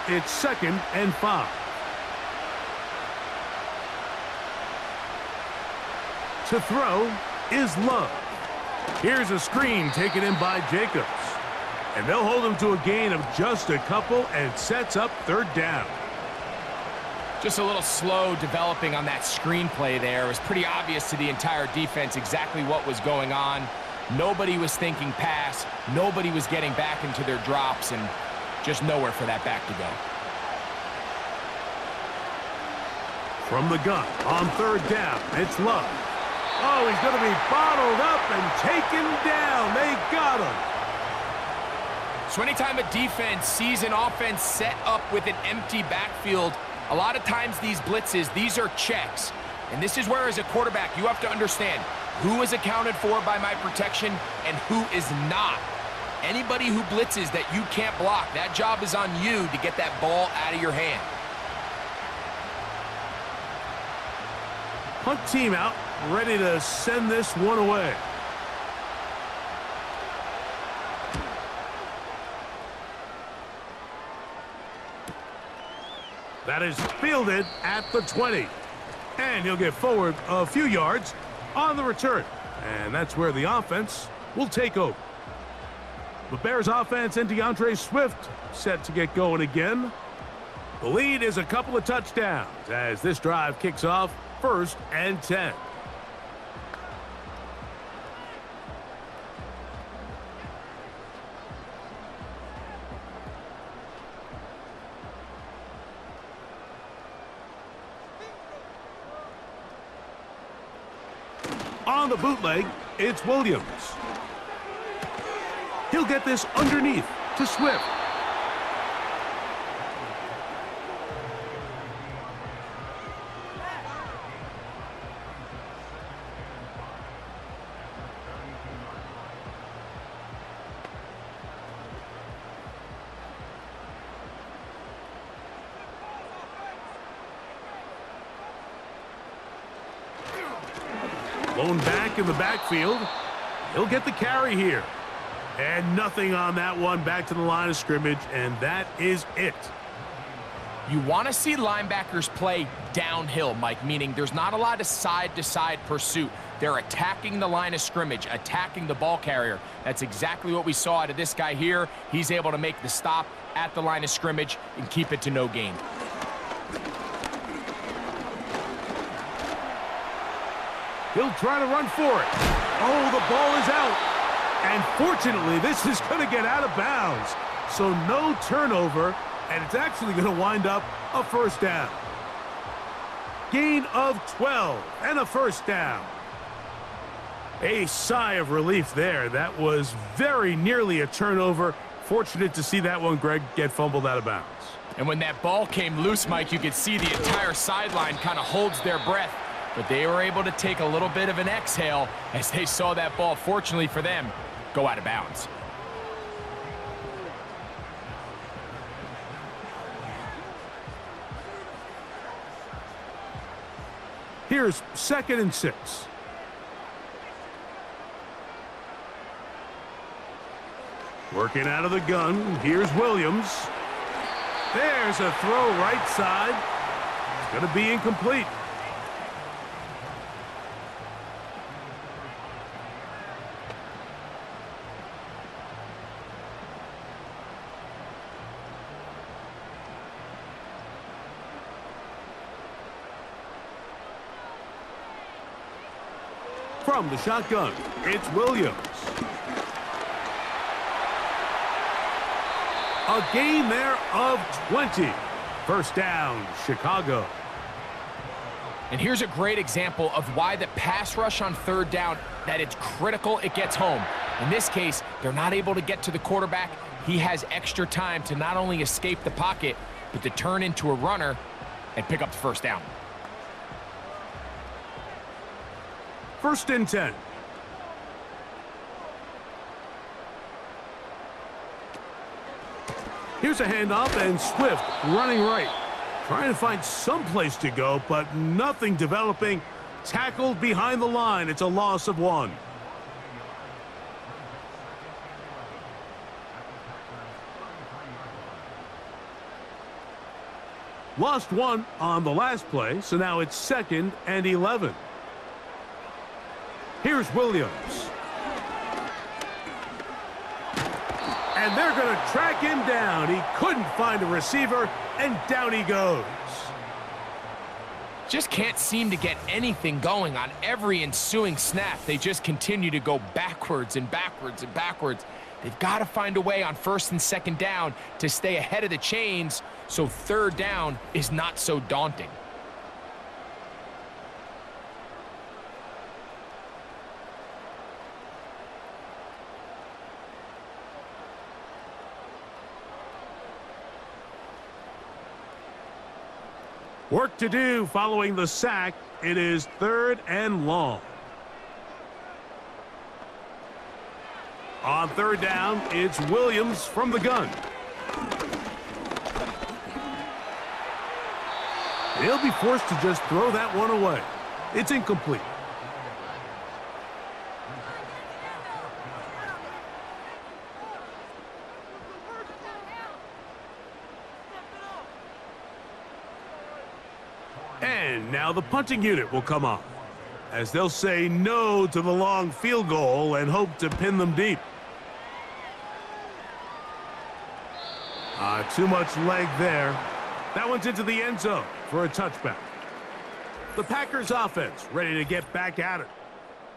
It's 2nd and 5. To throw is Love. Here's a screen taken in by Jacobs. And they'll hold him to a gain of just a couple and sets up 3rd down. Just a little slow developing on that screenplay there. It was pretty obvious to the entire defense exactly what was going on. Nobody was thinking pass. Nobody was getting back into their drops, and just nowhere for that back to go. From the gun on 3rd down, it's Love. Oh, he's going to be bottled up and taken down. They got him. So anytime a defense sees an offense set up with an empty backfield, a lot of times these blitzes, these are checks. And this is where, as a quarterback, you have to understand who is accounted for by my protection and who is not. Anybody who blitzes that you can't block, that job is on you to get that ball out of your hand. Punt team out, ready to send this one away. That is fielded at the 20. And he'll get forward a few yards on the return. And that's where the offense will take over. The Bears offense and DeAndre Swift set to get going again. The lead is a couple of touchdowns as this drive kicks off 1st and 10. On the bootleg, it's Williams. He'll get this underneath to Swift. Blown back in the backfield. He'll get the carry here. And nothing on that one, back to the line of scrimmage, and that is it. You want to see linebackers play downhill, Mike, meaning there's not a lot of side-to-side pursuit. They're attacking the line of scrimmage, attacking the ball carrier. That's exactly what we saw out of this guy here. He's able to make the stop at the line of scrimmage and keep it to no gain. He'll try to run for it. Oh, the ball is out. And fortunately, this is going to get out of bounds. So no turnover, and it's actually going to wind up a 1st down. Gain of 12 and a 1st down. A sigh of relief there. That was very nearly a turnover. Fortunate to see that one, Greg, get fumbled out of bounds. And when that ball came loose, Mike, you could see the entire sideline kind of holds their breath. But they were able to take a little bit of an exhale as they saw that ball, fortunately for them, go out of bounds. Here's 2nd and 6. Working out of the gun, here's Williams. There's a throw right side. It's going to be incomplete. From the shotgun, it's Williams. A gain there of 20. 1st down, Chicago. And here's a great example of why the pass rush on third down, that it's critical it gets home. In this case, they're not able to get to the quarterback. He has extra time to not only escape the pocket, but to turn into a runner and pick up the first down. 1st and 10. Here's a handoff, and Swift running right. Trying to find some place to go, but nothing developing. Tackled behind the line. It's a loss of 1. Lost 1 on the last play, so now it's 2nd and 11. Here's Williams. And they're going to track him down. He couldn't find a receiver, and down he goes. Just can't seem to get anything going on every ensuing snap. They just continue to go backwards and backwards and backwards. They've got to find a way on 1st and 2nd down to stay ahead of the chains so 3rd down is not so daunting. Work to do following the sack. It is 3rd and long. On 3rd down, it's Williams from the gun. He'll be forced to just throw that one away. It's incomplete. And now the punting unit will come on, as they'll say no to the long field goal and hope to pin them deep. Too much leg there. That one's into the end zone for a touchback. The Packers offense ready to get back at it.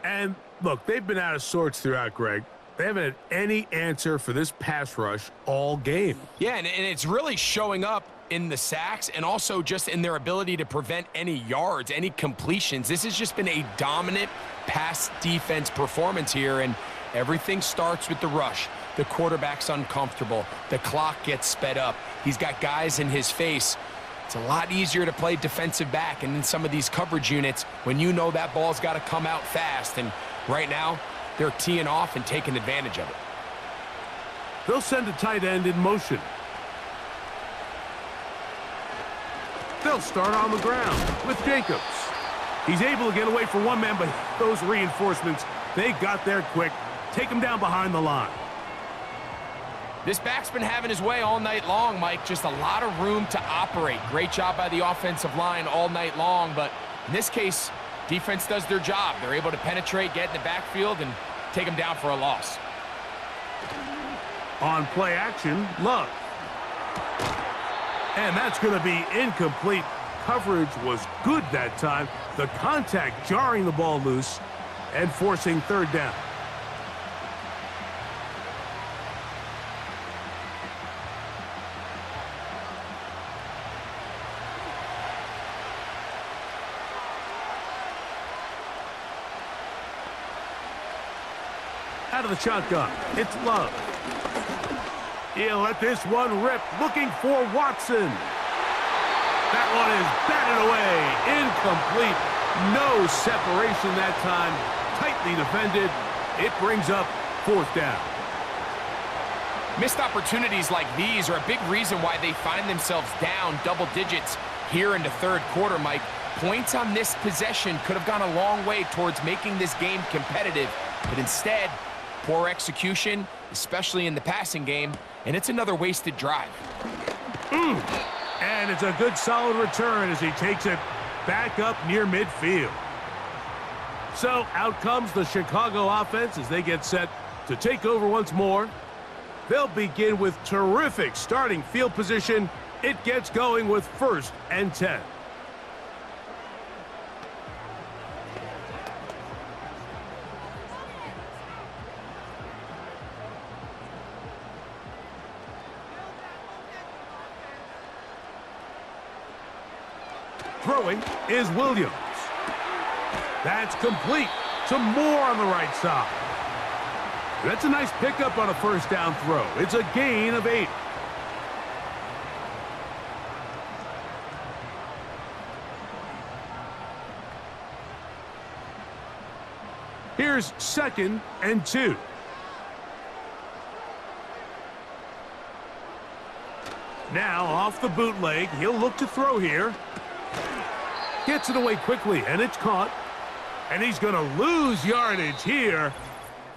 And look, they've been out of sorts throughout, Greg. They haven't had any answer for this pass rush all game. Yeah, and it's really showing up in the sacks and also just in their ability to prevent any yards, any completions. This has just been a dominant pass defense performance here, and everything starts with the rush. The quarterback's uncomfortable. The clock gets sped up. He's got guys in his face. It's a lot easier to play defensive back and in some of these coverage units when you know that ball's got to come out fast, and right now they're teeing off and taking advantage of it. They'll send a tight end in motion. They'll start on the ground with Jacobs. He's able to get away from one man, but those reinforcements, they got there quick. Take him down behind the line. This back's been having his way all night long, Mike. Just a lot of room to operate. Great job by the offensive line all night long, but in this case, defense does their job. They're able to penetrate, get in the backfield, and take him down for a loss. On play action, Love. And that's going to be incomplete. Coverage was good that time. The contact jarring the ball loose and forcing 3rd down. Out of the shotgun, it's Love. He'll let this one rip, looking for Watson. That one is batted away, incomplete. No separation that time, tightly defended. It brings up 4th down. Missed opportunities like these are a big reason why they find themselves down double digits here in the 3rd quarter, Mike. Points on this possession could have gone a long way towards making this game competitive, but instead, poor execution, especially in the passing game, and it's another wasted drive. And it's a good solid return as he takes it back up near midfield. So out comes the Chicago offense as they get set to take over once more. They'll begin with terrific starting field position. It gets going with 1st and 10. Throwing is Williams. That's complete. Some more on the right side. That's a nice pickup on a first down throw. It's a gain of 8. Here's 2nd and 2. Now off the bootleg, he'll look to throw here. Gets it away quickly, and it's caught. And he's going to lose yardage here.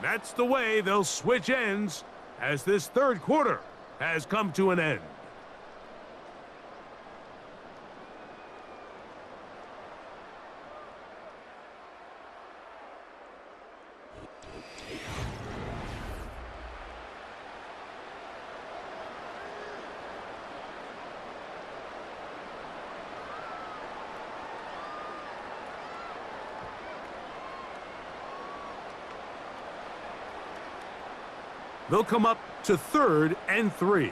That's the way they'll switch ends as this third quarter has come to an end. They'll come up to 3rd and 3.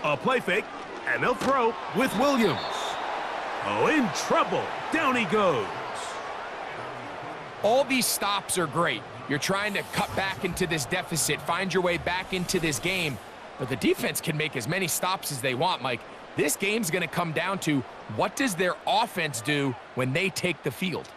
A play fake, and they'll throw with Williams. Oh, in trouble. Down he goes. All these stops are great. You're trying to cut back into this deficit, find your way back into this game. But the defense can make as many stops as they want, Mike. This game's going to come down to what does their offense do when they take the field.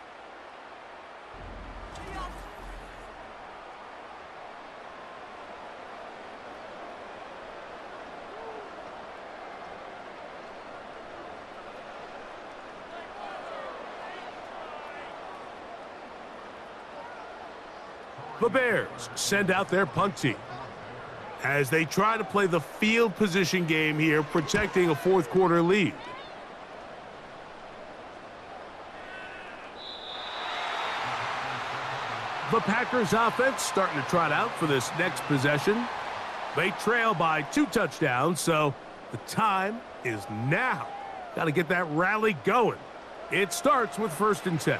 The Bears send out their punt team as they try to play the field position game here, protecting a fourth quarter lead. The Packers offense starting to trot out for this next possession. They trail by 2 touchdowns, so the time is now. Got to get that rally going. It starts with 1st and 10.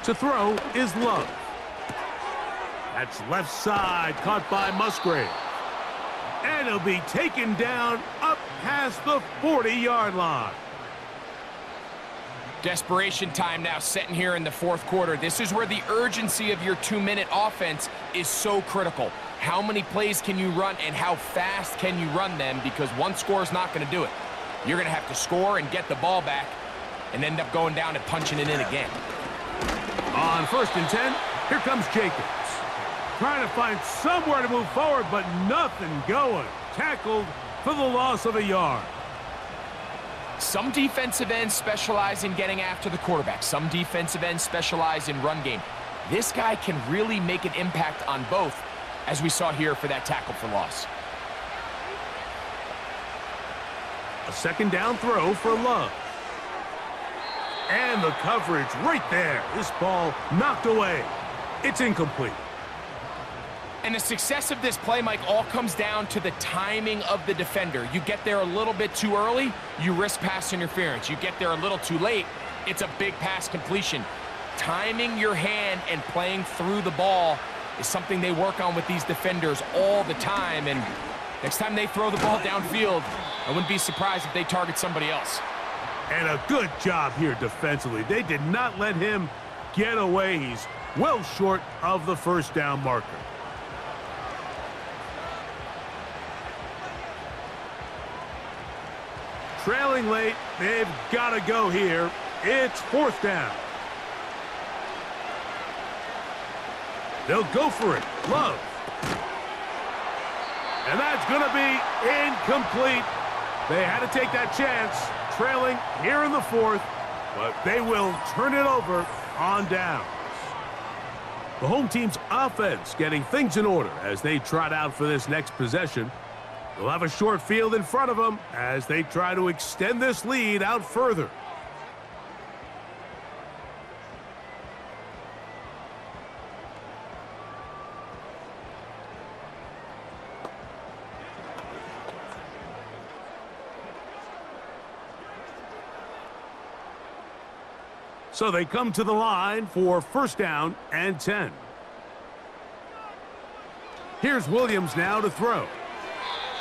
To throw is Love. That's left side, caught by Musgrave. And he'll be taken down up past the 40-yard line. Desperation time now setting here in the fourth quarter. This is where the urgency of your 2-minute offense is so critical. How many plays can you run and how fast can you run them? Because one score is not going to do it. You're going to have to score and get the ball back and end up going down and punching it in again. On 1st and 10, here comes Jacobs. Trying to find somewhere to move forward, but nothing going. Tackled for the loss of a yard. Some defensive ends specialize in getting after the quarterback. Some defensive ends specialize in run game. This guy can really make an impact on both, as we saw here for that tackle for loss. A 2nd down throw for Love. And the coverage right there. This ball knocked away. It's incomplete. And the success of this play, Mike, all comes down to the timing of the defender. You get there a little bit too early, you risk pass interference. You get there a little too late, it's a big pass completion. Timing your hand and playing through the ball is something they work on with these defenders all the time. And next time they throw the ball downfield, I wouldn't be surprised if they target somebody else. And a good job here defensively. They did not let him get away. He's well short of the 1st down marker. Trailing late, they've got to go here. It's 4th down. They'll go for it. Love. And that's going to be incomplete. They had to take that chance. Trailing here in the 4th, but they will turn it over on downs. The home team's offense getting things in order as they trot out for this next possession. They'll have a short field in front of them as they try to extend this lead out further. So they come to the line for first down and 10. Here's Williams now to throw.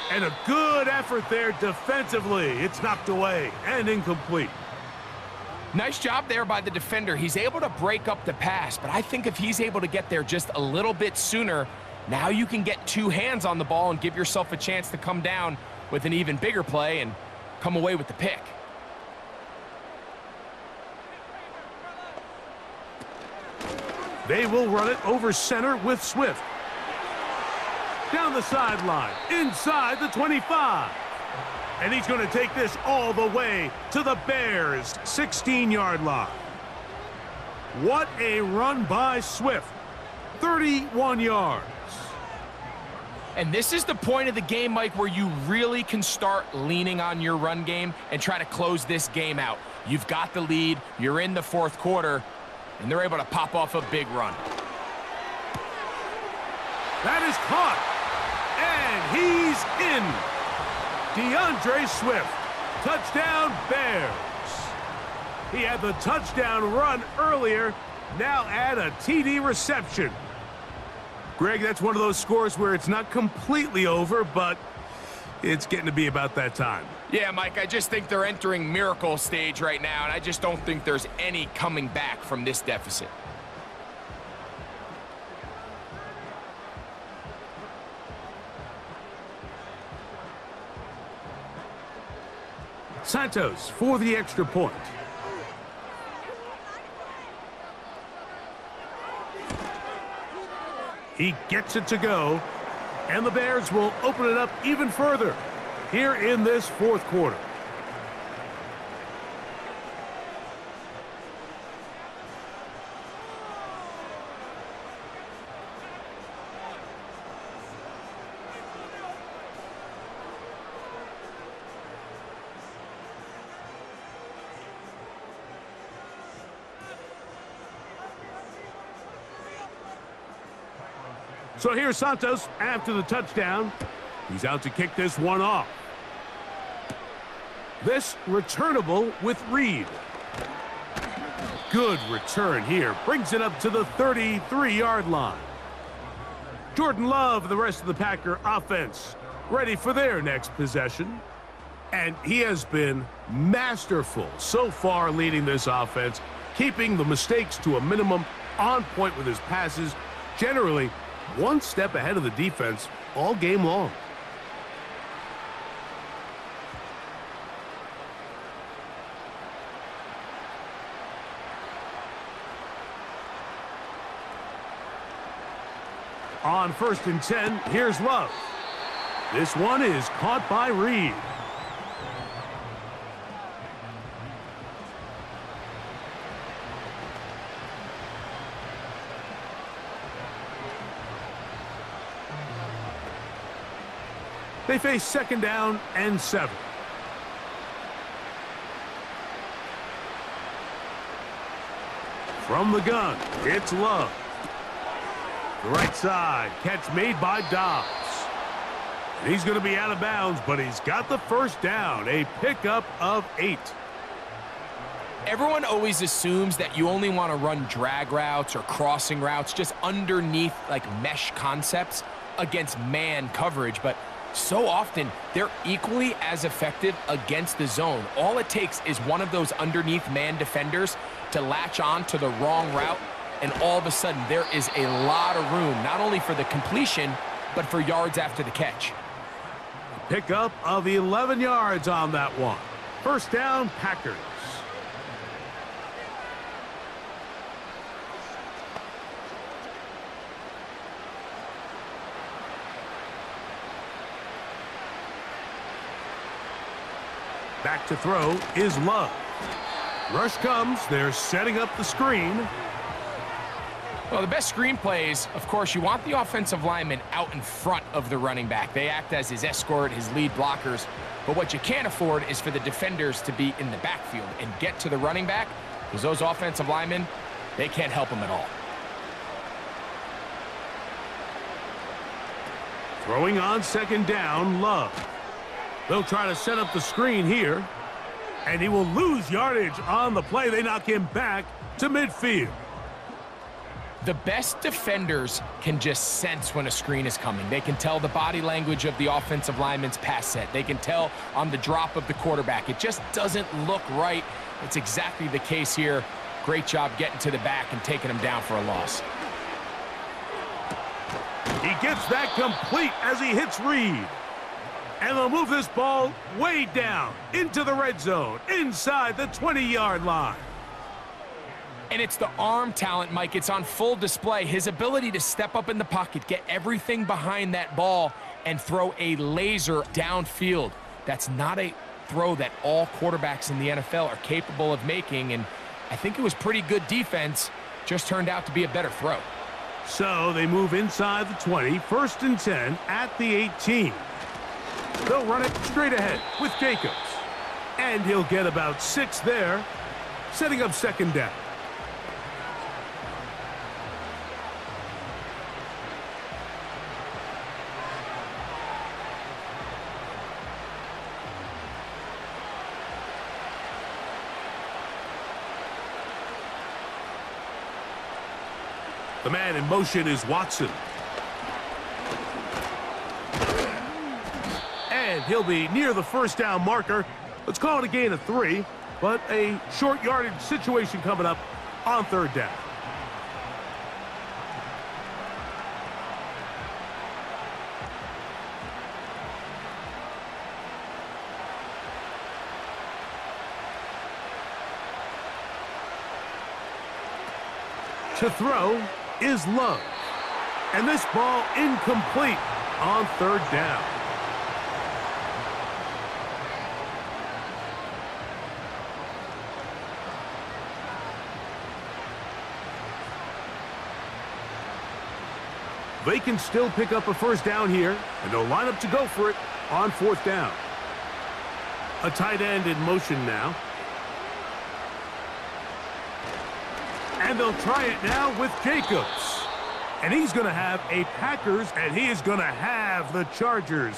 And a good effort there defensively. It's knocked away and incomplete. Nice job there by the defender. He's able to break up the pass, but I think if he's able to get there just a little bit sooner, now you can get two hands on the ball and give yourself a chance to come down with an even bigger play and come away with the pick. They will run it over center with Swift. Down the sideline, inside the 25. And he's going to take this all the way to the Bears' 16-yard line. What a run by Swift. 31 yards. And this is the point of the game, Mike, where you really can start leaning on your run game and try to close this game out. You've got the lead, you're in the fourth quarter, and they're able to pop off a big run. That is caught, and he's in. DeAndre Swift, touchdown Bears. He had the touchdown run earlier, now add a TD reception. Greg, that's one of those scores where it's not completely over, but it's getting to be about that time. Yeah, Mike, I just think they're entering miracle stage right now, and I just don't think there's any coming back from this deficit. Santos for the extra point. He gets it to go, and the Bears will open it up even further here in this fourth quarter. So here's Santos after the touchdown. He's out to kick this one off. This returnable with Reed. Good return here. Brings it up to the 33-yard line. Jordan Love, the rest of the Packer offense, ready for their next possession. And he has been masterful so far leading this offense, keeping the mistakes to a minimum, on point with his passes, generally one step ahead of the defense all game long. On 1st and 10, here's Love. This one is caught by Reed. They face 2nd down and 7. From the gun, it's Love. The right side, catch made by Dobbs. And he's going to be out of bounds, but he's got the first down, a pickup of 8. Everyone always assumes that you only want to run drag routes or crossing routes just underneath like mesh concepts against man coverage, but so often they're equally as effective against the zone. All it takes is one of those underneath man defenders to latch on to the wrong route, and all of a sudden there is a lot of room, not only for the completion, but for yards after the catch. Pickup of 11 yards on that one. First down, Packers. Back to throw is Love. Rush comes. They're setting up the screen. Well, the best screen plays, of course, you want the offensive lineman out in front of the running back. They act as his escort, his lead blockers. But what you can't afford is for the defenders to be in the backfield and get to the running back, because those offensive linemen, they can't help him at all. Throwing on 2nd down, Love. They'll try to set up the screen here. And he will lose yardage on the play. They knock him back to midfield. The best defenders can just sense when a screen is coming. They can tell the body language of the offensive lineman's pass set. They can tell on the drop of the quarterback. It just doesn't look right. It's exactly the case here. Great job getting to the back and taking him down for a loss. He gets that complete as he hits Reed. And they'll move this ball way down into the red zone, inside the 20-yard line. And it's the arm talent, Mike. It's on full display. His ability to step up in the pocket, get everything behind that ball, and throw a laser downfield. That's not a throw that all quarterbacks in the NFL are capable of making, and I think it was pretty good defense. Just turned out to be a better throw. So they move inside the 20, 1st and 10 at the 18. They'll run it straight ahead with Jacobs. And he'll get about 6 there, setting up 2nd down. The man in motion is Watson. And he'll be near the 1st down marker. Let's call it a gain of 3, but a short yardage situation coming up on 3rd down. To throw is Love. And this ball incomplete on 3rd down. They can still pick up a 1st down here, and they'll line up to go for it on 4th down. A tight end in motion now. And they'll try it now with Jacobs. And he's going to have a Packers, and he is going to have the Chargers.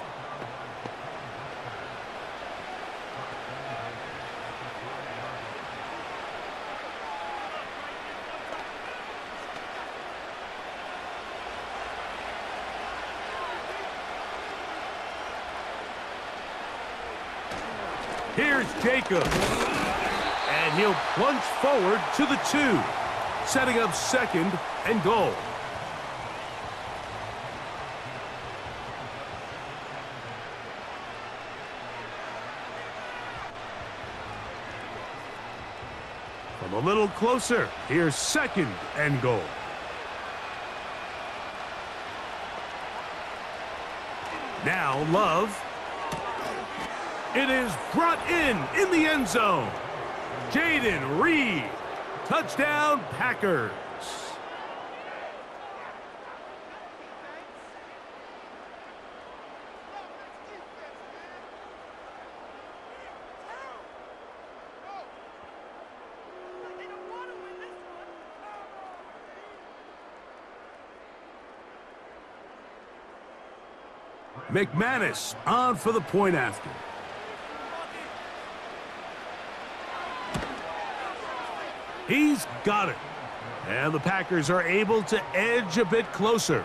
Here's Jacobs. And he'll plunge forward to the 2. Setting up 2nd and goal. From a little closer, here's 2nd and goal. Now Love. It is brought in the end zone. Jaden Reed. Touchdown, Packers. McManus on for the point after. He's got it. And the Packers are able to edge a bit closer.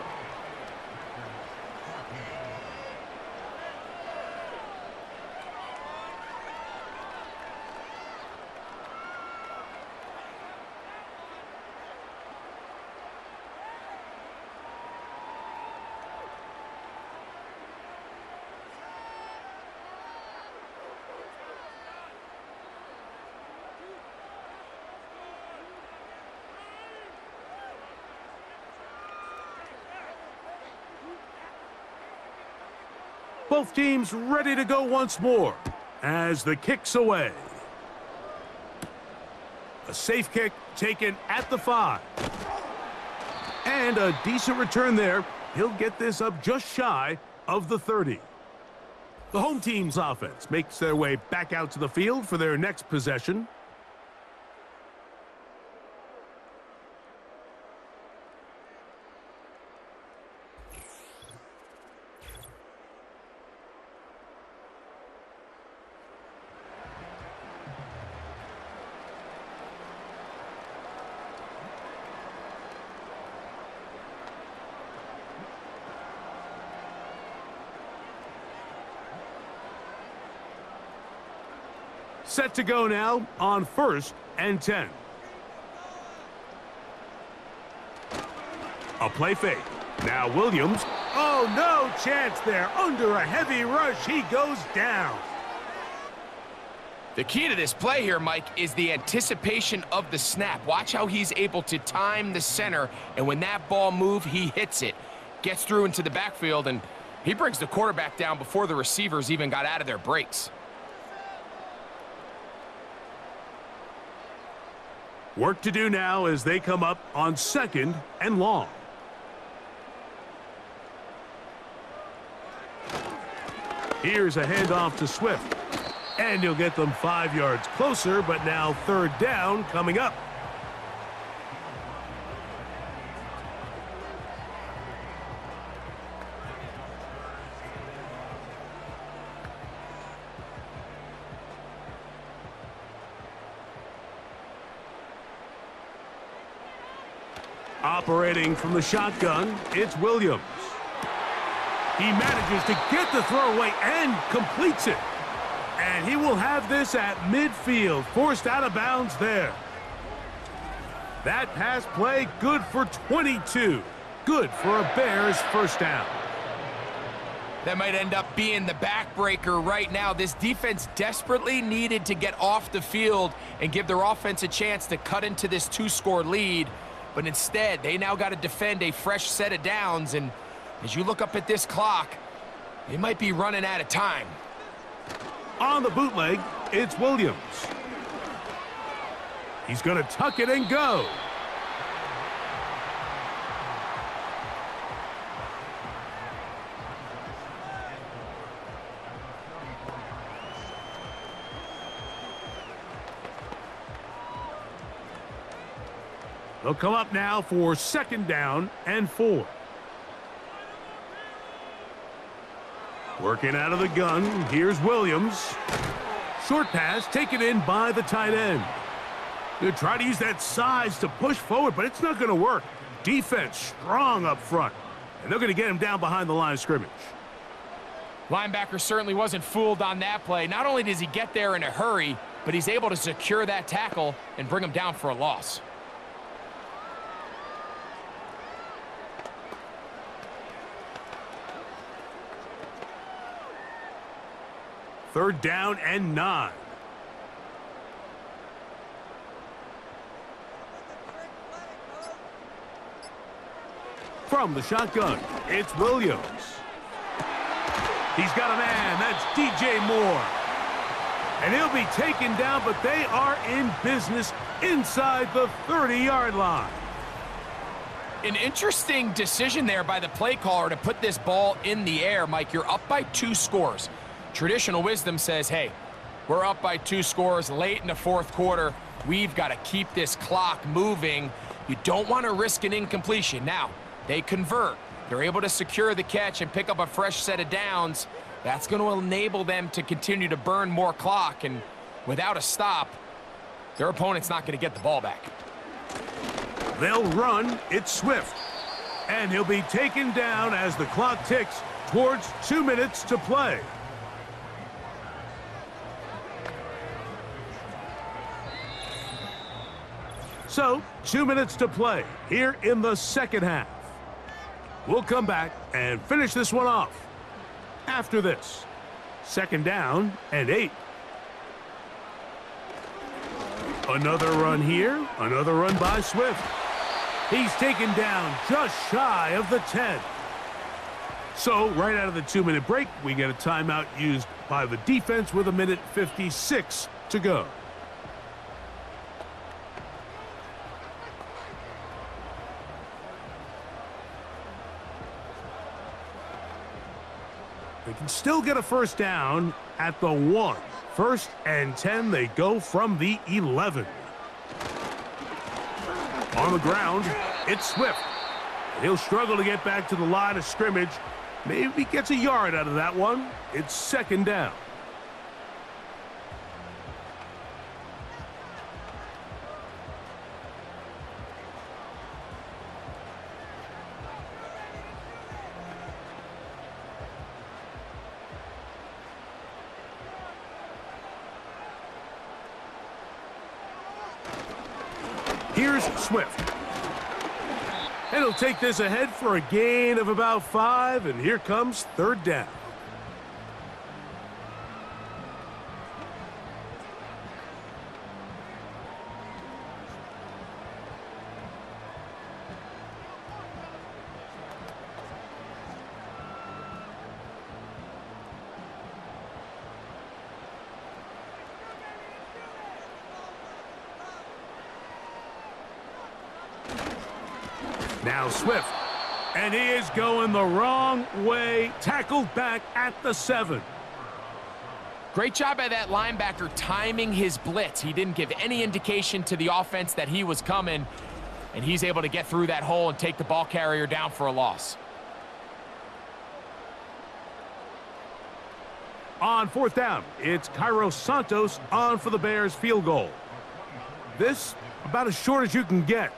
Both teams ready to go once more as the kick's away. A safe kick taken at the 5. And a decent return there. He'll get this up just shy of the 30. The home team's offense makes their way back out to the field for their next possession. Set to go now on 1st and 10. A play fake. Now Williams. Oh, no chance there. Under a heavy rush, he goes down. The key to this play here, Mike, is the anticipation of the snap. Watch how he's able to time the center, and when that ball moves, he hits it. Gets through into the backfield, and he brings the quarterback down before the receivers even got out of their breaks. Work to do now as they come up on 2nd and long. Here's a handoff to Swift. And he'll get them 5 yards closer, but now 3rd down coming up. Operating from the shotgun, it's Williams. He manages to get the throw away and completes it. And he will have this at midfield, forced out of bounds there. That pass play, good for 22. Good for a Bears first down. That might end up being the backbreaker right now. This defense desperately needed to get off the field and give their offense a chance to cut into this 2-score lead. But instead, they now got to defend a fresh set of downs. And as you look up at this clock, they might be running out of time. On the bootleg, it's Williams. He's going to tuck it and go. They'll come up now for 2nd down and 4. Working out of the gun, here's Williams. Short pass taken in by the tight end. They'll try to use that size to push forward, but it's not going to work. Defense strong up front, and they're going to get him down behind the line of scrimmage. Linebacker certainly wasn't fooled on that play. Not only does he get there in a hurry, but he's able to secure that tackle and bring him down for a loss. Third down and 9. From the shotgun, it's Williams. He's got a man. That's DJ Moore. And he'll be taken down, but they are in business inside the 30-yard line. An interesting decision there by the play caller to put this ball in the air. Mike, you're up by 2 scores. Traditional wisdom says, hey, we're up by 2 scores late in the 4th quarter. We've got to keep this clock moving. You don't want to risk an incompletion. Now, they convert. They're able to secure the catch and pick up a fresh set of downs. That's going to enable them to continue to burn more clock. And without a stop, their opponent's not going to get the ball back. They'll run. It's Swift. And he'll be taken down as the clock ticks towards 2 minutes to play. So, 2 minutes to play here in the 2nd half. We'll come back and finish this one off after this. 2nd down and 8. Another run here. Another run by Swift. He's taken down just shy of the 10. So, right out of the 2-minute break, we get a timeout used by the defense with 1:56 to go. They can still get a first down at the 1. 1st and 10, they go from the 11. On the ground, it's Swift. He'll struggle to get back to the line of scrimmage. Maybe gets a yard out of that one. It's 2nd down. Here's Swift. And he'll take this ahead for a gain of about 5, and here comes third down. Now Swift, and he is going the wrong way, tackled back at the 7. Great job by that linebacker timing his blitz. He didn't give any indication to the offense that he was coming, and he's able to get through that hole and take the ball carrier down for a loss. On fourth down, it's Cairo Santos on for the Bears field goal. This about as short as you can get.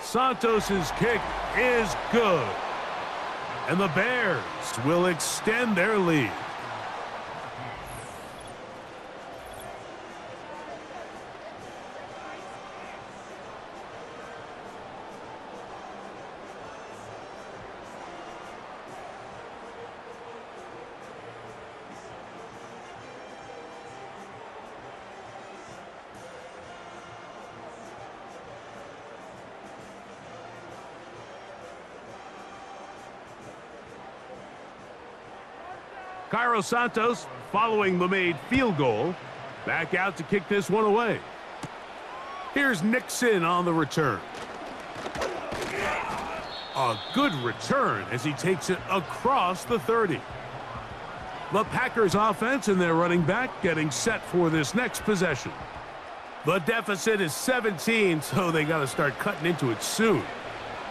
Santos's kick is good. And the Bears will extend their lead. Cairo Santos, following the made field goal, back out to kick this one away. Here's Nixon on the return. A good return as he takes it across the 30. The Packers offense and their running back getting set for this next possession. The deficit is 17, so they got to start cutting into it soon.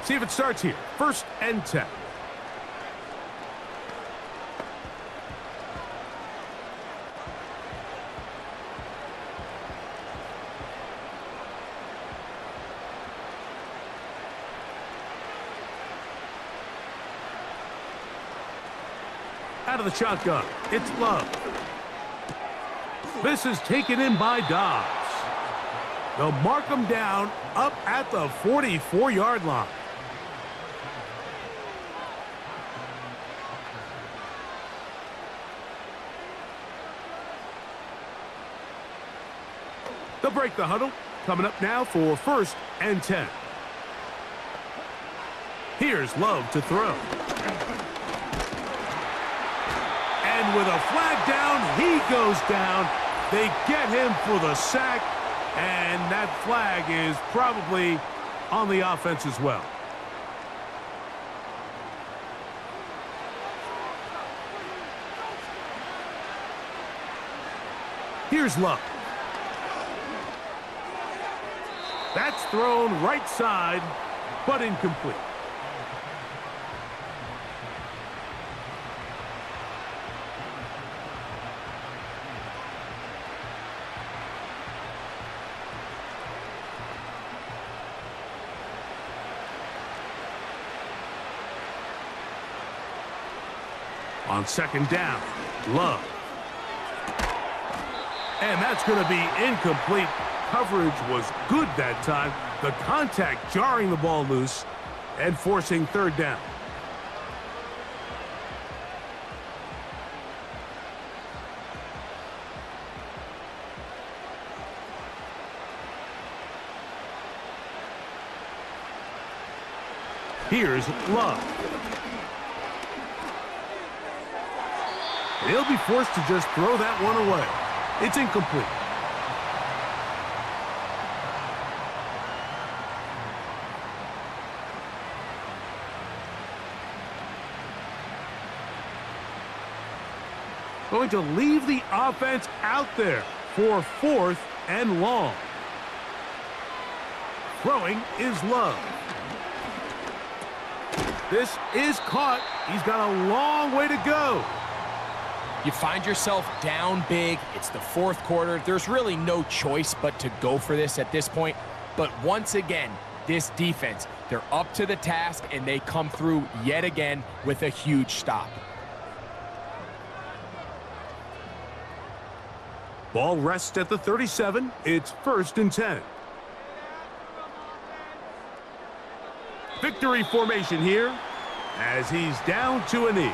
See if it starts here. 1st and 10. Out of the shotgun, it's Love. This is taken in by Dobbs. They'll mark him down up at the 44-yard line. They'll break the huddle. Coming up now for 1st and 10. Here's Love to throw. And with a flag down, he goes down. They get him for the sack, and that flag is probably on the offense as well. Here's Love. That's thrown right side, but incomplete. On 2nd down, Love. And that's going to be incomplete. Coverage was good that time. The contact jarring the ball loose and forcing 3rd down. Here's Love. He'll be forced to just throw that one away. It's incomplete. Going to leave the offense out there for 4th and long. Throwing is Love. This is caught. He's got a long way to go. You find yourself down big. It's the 4th quarter. There's really no choice but to go for this at this point. But once again, this defense, they're up to the task, and they come through yet again with a huge stop. Ball rests at the 37. It's 1st and 10. Victory formation here as he's down to a knee.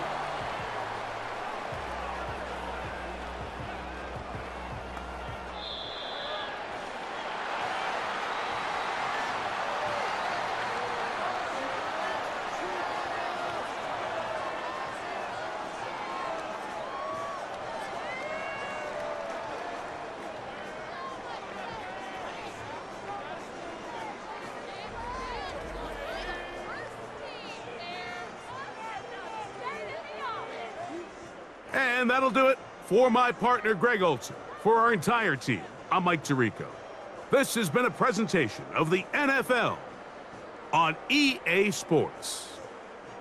And that'll do it for my partner, Greg Olson. For our entire team, I'm Mike Tirico. This has been a presentation of the NFL on EA Sports.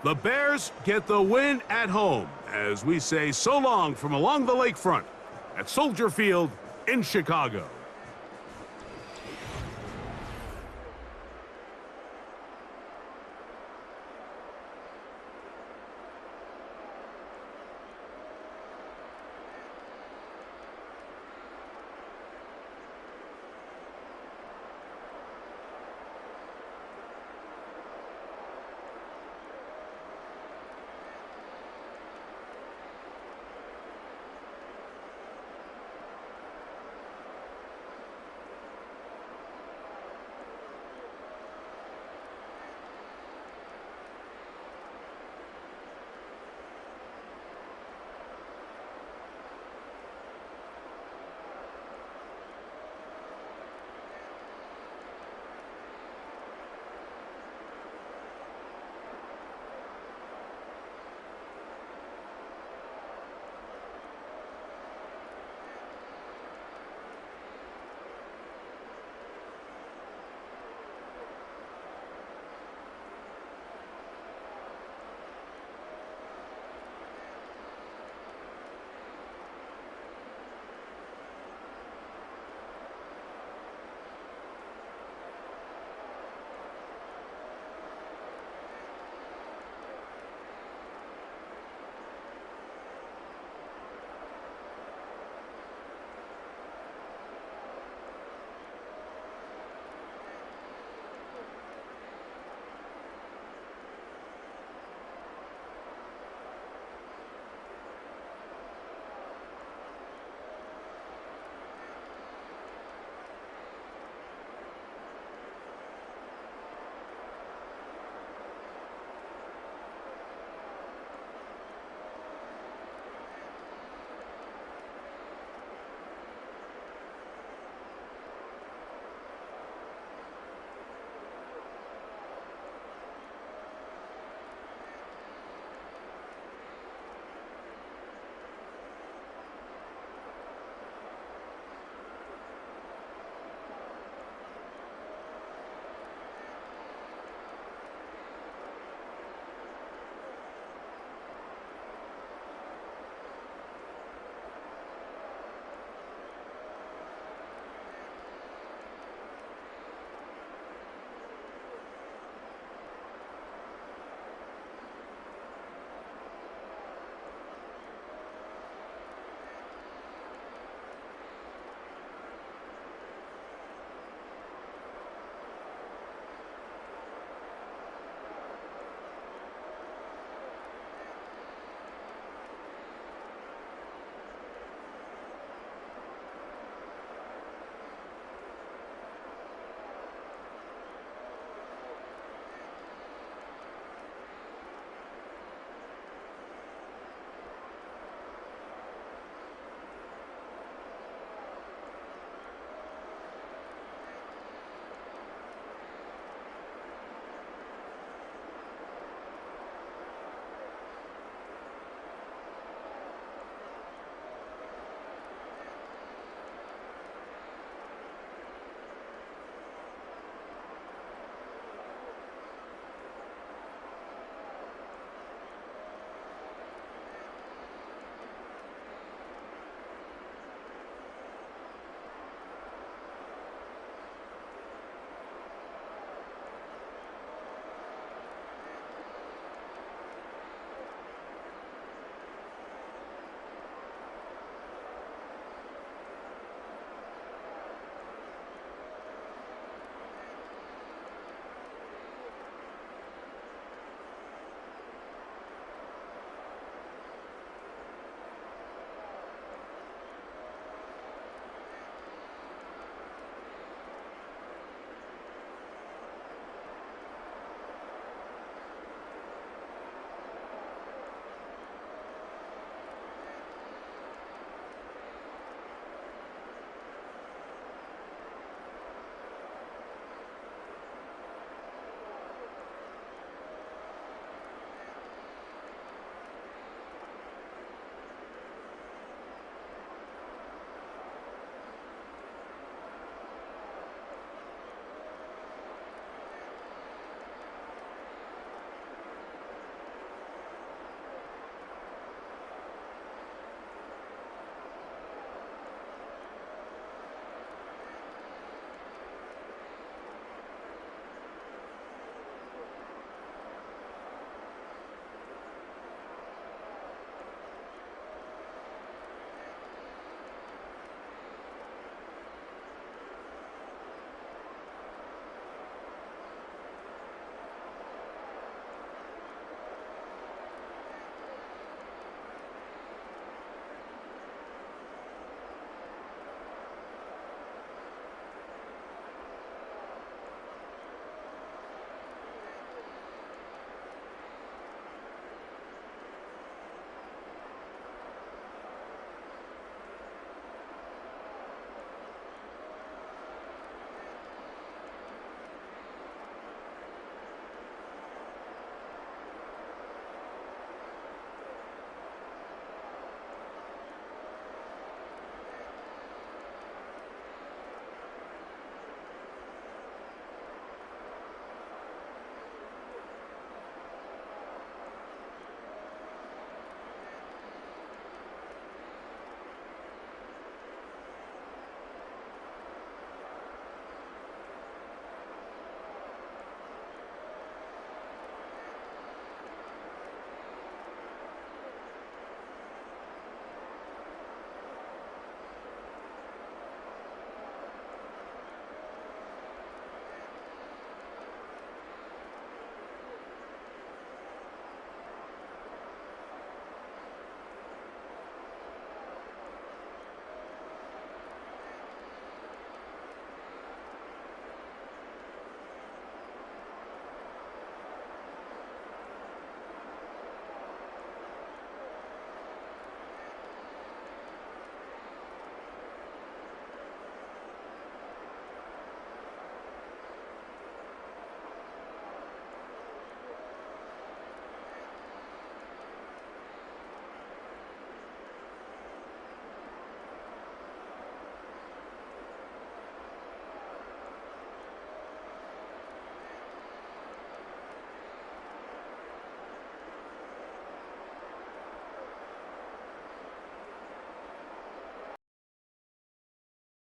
The Bears get the win at home as we say so long from along the lakefront at Soldier Field in Chicago.